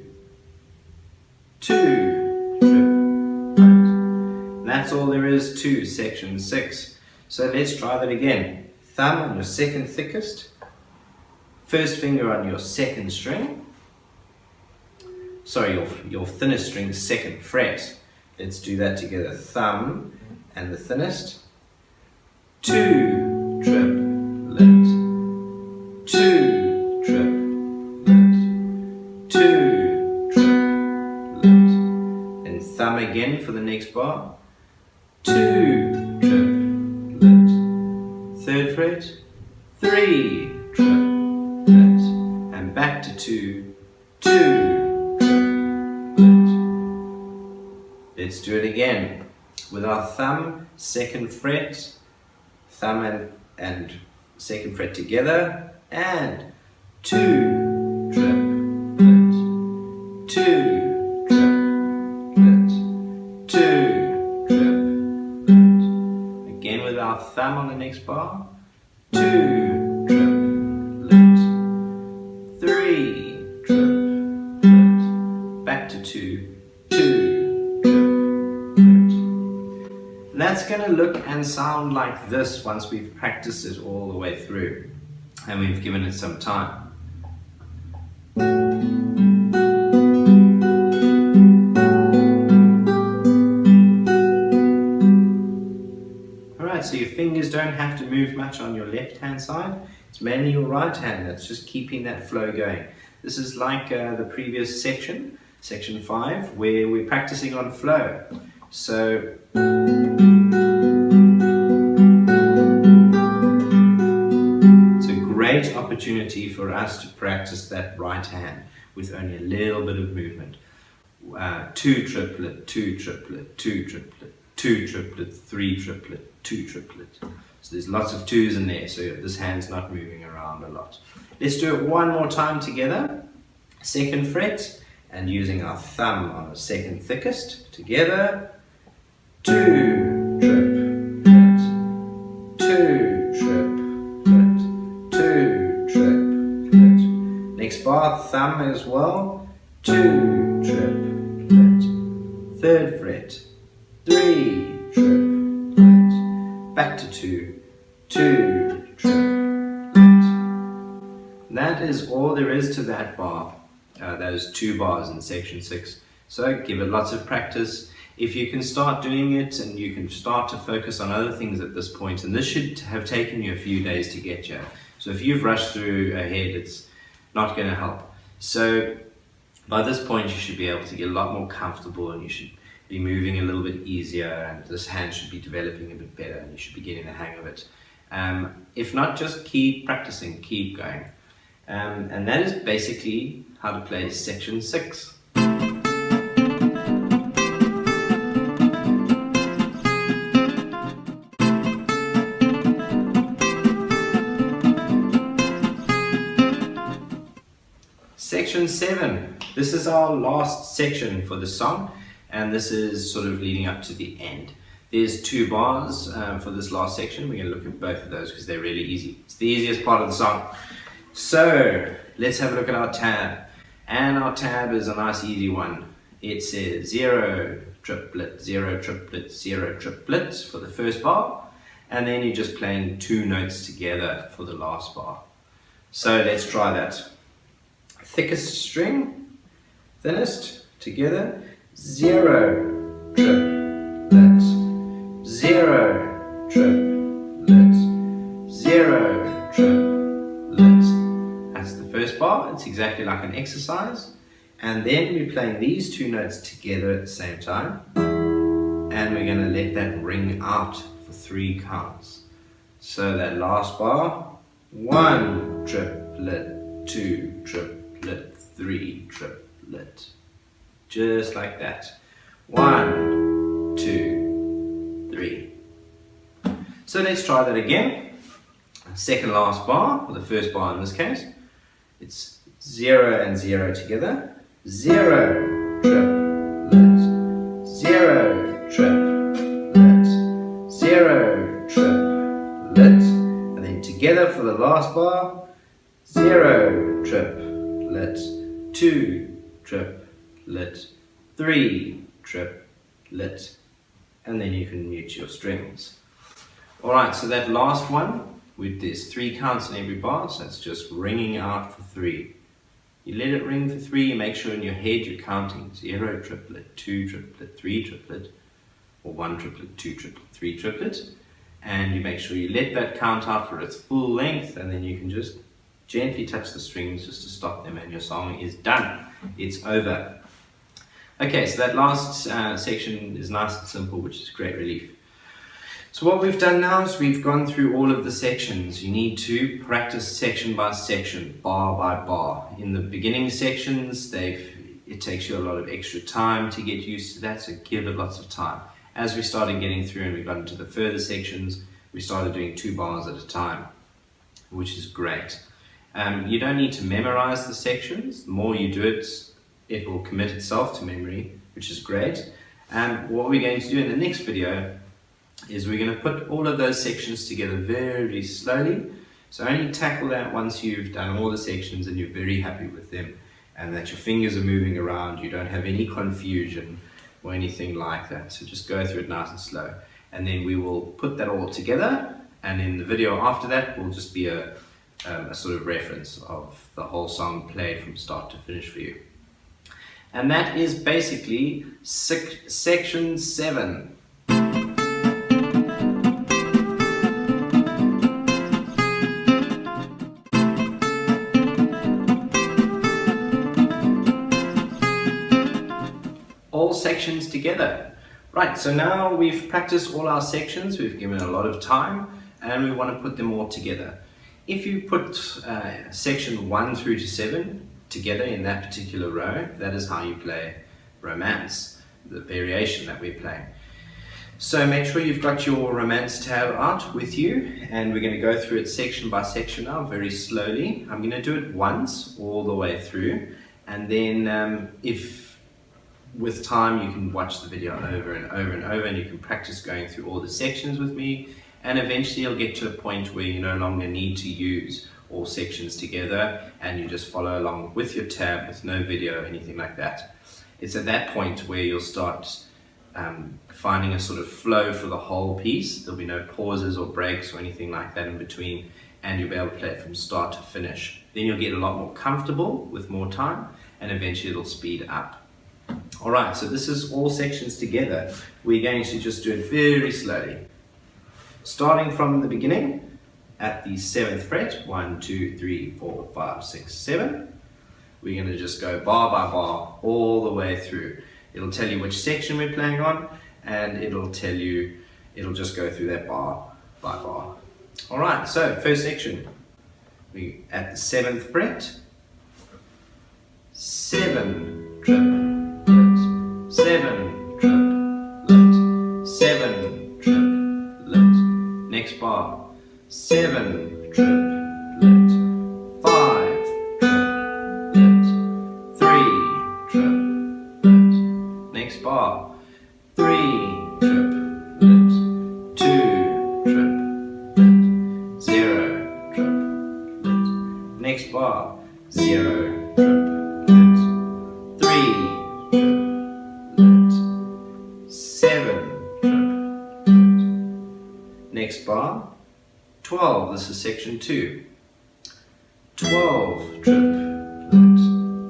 2 triplets. And that's all there is to section 6. So let's try that again. Thumb on your 2nd thickest, 1st finger on your 2nd string, sorry, your thinnest string, 2nd fret. Let's do that together. Thumb and the thinnest, 2 triplets, 2 triplets, 2 triplets, and thumb again for the next bar, 2 triplets, 3rd fret, 3 triplets, and back to 2, 2 triplets. Let's do it again. With our thumb, 2nd fret, thumb and 2nd fret together, and 2 triplets, 2 triplets, 2 triplets. Again with our thumb on the next bar, 2 triplets, 3 triplets, back to 2, 2 triplets. And that's going to look and sound like this once we've practiced it all the way through and we've given it some time. Alright, so your fingers don't have to move much on your left hand side. It's mainly your right hand that's just keeping that flow going. This is like the previous section, section 5, where we're practicing on flow. So it's a great opportunity for us to practice that right hand with only a little bit of movement. 2 triplet, 2 triplet, 2 triplet, 2 triplet, 3 triplet, 2 triplet. So there's lots of 2s in there, so this hand's not moving around a lot. Let's do it one more time together. 2nd fret, and using our thumb on the 2nd thickest, together, 2 triplets, 2 triplets, 2 triplets. Next bar, thumb as well, 2 triplets, 3rd fret, 3 triplets, back to 2, 2 triplets. That is all there is to that bar, those 2 bars in section 6. So give it lots of practice, If you can start doing it and you can start to focus on other things at this point, and this should have taken you a few days to get here. So if you've rushed through ahead, it's not going to help. So by this point, you should be able to get a lot more comfortable, and you should be moving a little bit easier, and this hand should be developing a bit better, and you should be getting the hang of it. If not, just keep practicing, keep going. And that is basically how to play section 6. Section 7. This is our last section for the song, and this is sort of leading up to the end. There's 2 bars for this last section. We're going to look at both of those because they're really easy. It's the easiest part of the song. So let's have a look at our tab. And our tab is a nice easy one. It says 0 triplet, 0 triplet, 0 triplet for the first bar, and then you're just playing 2 notes together for the last bar. So let's try that. Thickest string, thinnest, together, 0 triplet, 0 triplet, 0 triplet. That's the first bar. It's exactly like an exercise. And then we're playing these 2 notes together at the same time, and we're going to let that ring out for 3 counts. So that last bar, 1 triplet, 2 triplet, 3 triplet, just like that. 1, 2, 3. So let's try that again. Second last bar, or the first bar in this case, it's 0 and 0 together. 0 triplet, 0 triplet, 0 triplet, and then together for the last bar, 0 triplet, 2 triplet, 3 triplet, and then you can mute your strings. Alright, so that last one, there's 3 counts in every bar, so it's just ringing out for 3. You let it ring for 3, you make sure in your head you're counting 0 triplet, 2 triplet, 3 triplet, or 1 triplet, 2 triplet, 3 triplet, and you make sure you let that count out for its full length, and then you can just gently touch the strings just to stop them, and your song is done. It's over. Okay, so that last section is nice and simple, which is great relief. So what we've done now is we've gone through all of the sections. You need to practice section by section, bar by bar. In the beginning sections, it takes you a lot of extra time to get used to that, so give it lots of time. As we started getting through and we got into the further sections, we started doing 2 bars at a time, which is great. You don't need to memorize the sections. The more you do it, it will commit itself to memory, which is great. What we're going to do in the next video is we're going to put all of those sections together very slowly. So only tackle that once you've done all the sections and you're very happy with them, and that your fingers are moving around, you don't have any confusion or anything like that. So just go through it nice and slow, and then we will put that all together, and in the video after that will just be a sort of reference of the whole song played from start to finish for you. And that is basically section 7. All sections together. Right, so now we've practiced all our sections, we've given a lot of time, and we want to put them all together. If you put section 1 through to 7 together in that particular row, that is how you play Romance, the variation that we're playing. So make sure you've got your Romance tab out with you, and we're going to go through it section by section now, very slowly. I'm going to do it once all the way through, and then if with time you can watch the video over and over and over, and you can practice going through all the sections with me, and eventually you'll get to a point where you no longer need to use all sections together, and you just follow along with your tab with no video or anything like that. It's at that point where you'll start finding a sort of flow for the whole piece. There'll be no pauses or breaks or anything like that in between, and you'll be able to play it from start to finish. Then you'll get a lot more comfortable with more time, and eventually it'll speed up. Alright, so this is all sections together. We're going to just do it very slowly. Starting from the beginning at the 7th fret, 1, 2, 3, 4, 5, 6, 7. We're going to just go bar by bar all the way through. It'll tell you which section we're playing on, and it'll just go through that bar by bar. Alright, so first section. We at the 7th fret, 7 triplet, 7 triplet, 7 triplet. Next bar, 7 triplet, 5 triplet, 3 triplet. Next bar, 3 triplet, 2 triplet, 0 triplet. Next bar, 0 triplet, 3 triplet, 7 triplet. Next bar, 12. This is section 2. 12 triplet,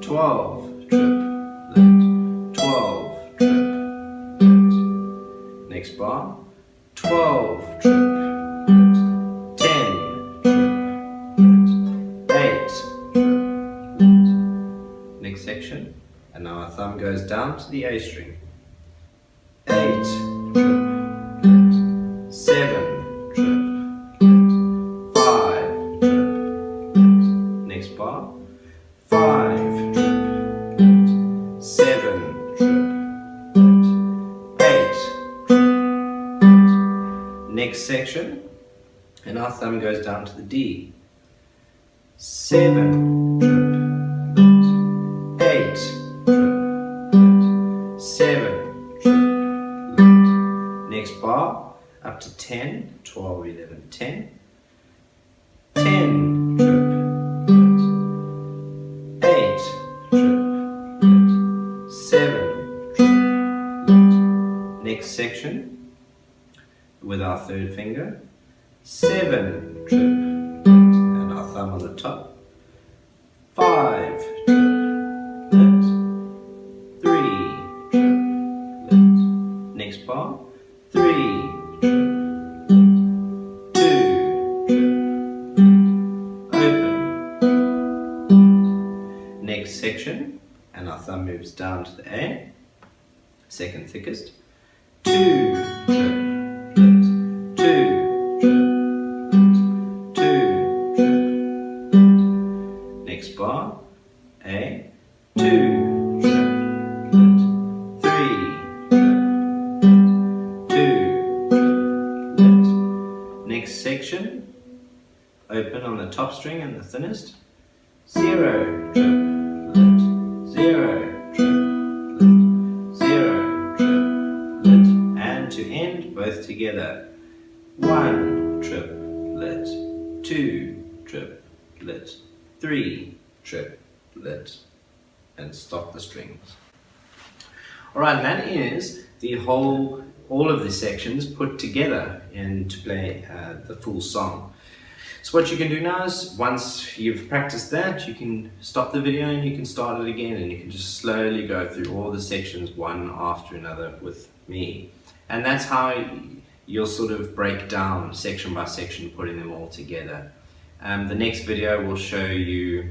12 triplet, 12 triplet. Next bar, 12 triplet, 10 triplet, 8 triplet. Next section, and now our thumb goes down to the A string. 8 triplet, 7 triplet, 5 triplet. Next bar, 5 triplet, 7 triplet, 8 triplet. Next section, and our thumb goes down to the D. 7 triplet, 8 triplet, 7 triplet. Next bar, up to 10, 12, 11, 10. 10 triplet, 8 triplet, 7 triplet. Next section, with our third finger, 7 triplet, and our thumb on the top, 5 triplet, 3 triplet. Next bar, 3 triplet, 2 triplet, open. Next section, and our thumb moves down to the A, second thickest, 2 triplet, 2 triplet, 2 triplet. Next bar, A, 2 triplet, 3 triplet, 2 triplet. Next section, open on the top string and the thinnest, 0 triplet, 0 triplet, 0 triplet. And to end, both together, 1 triplet, 2 triplet, 3 triplet, and stop the strings. Alright, that is all of the sections put together and to play the full song. So what you can do now is, once you've practiced that, you can stop the video and you can start it again, and you can just slowly go through all the sections one after another with me. And that's how you'll sort of break down section by section, putting them all together. The next video will show you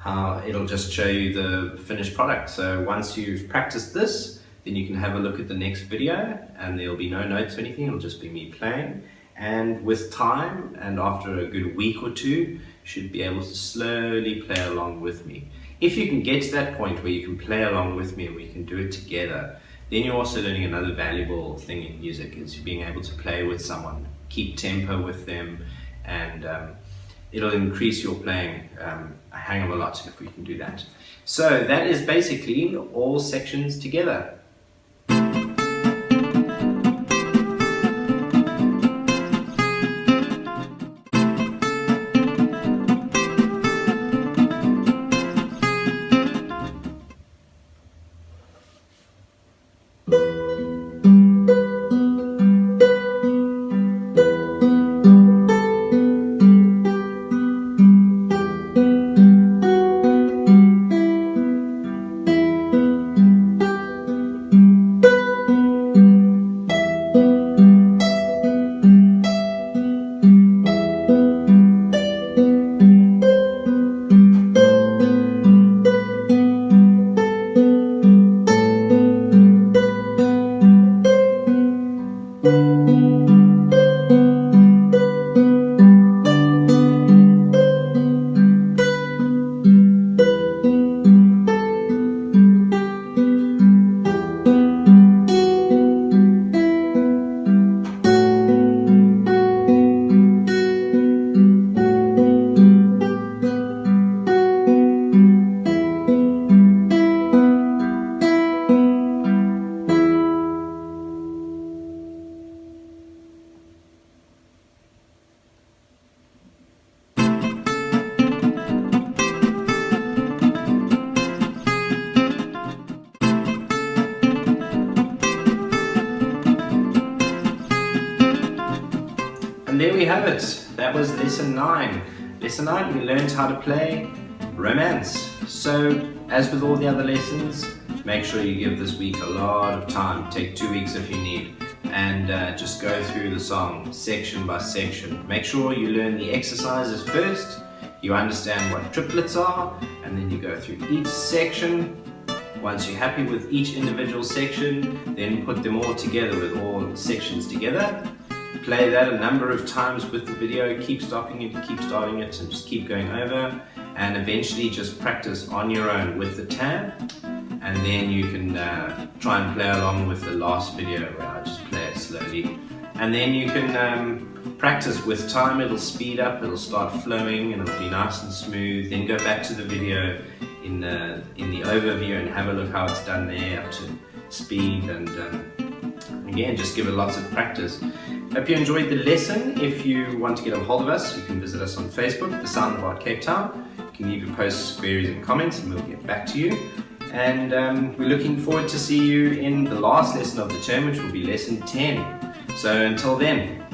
it'll just show you the finished product. So once you've practiced this, then you can have a look at the next video, and there'll be no notes or anything, it'll just be me playing. And with time, and after a good week or two, you should be able to slowly play along with me. If you can get to that point where you can play along with me and we can do it together, then you're also learning another valuable thing in music, is being able to play with someone, keep tempo with them, and it'll increase your playing a hang of a lot if we can do that. So that is basically all sections together. we have it. That was lesson 9. Lesson 9, we learned how to play Romance. So, as with all the other lessons, make sure you give this week a lot of time. Take 2 weeks if you need. And just go through the song section by section. Make sure you learn the exercises first, you understand what triplets are, and then you go through each section. Once you're happy with each individual section, then put them all together with all sections together. Play that a number of times with the video, keep stopping it, keep starting it, and just keep going over. And eventually just practice on your own with the tab. And then you can try and play along with the last video where I just play it slowly. And then you can practice with time. It'll speed up, it'll start flowing, and it'll be nice and smooth. Then go back to the video in the overview and have a look how it's done there up to speed. And again, just give it lots of practice. Hope you enjoyed the lesson. If you want to get a hold of us, you can visit us on Facebook, The Sound of Art Cape Town. You can leave your posts, queries and comments, and we'll get back to you. And we're looking forward to see you in the last lesson of the term, which will be lesson 10. So until then,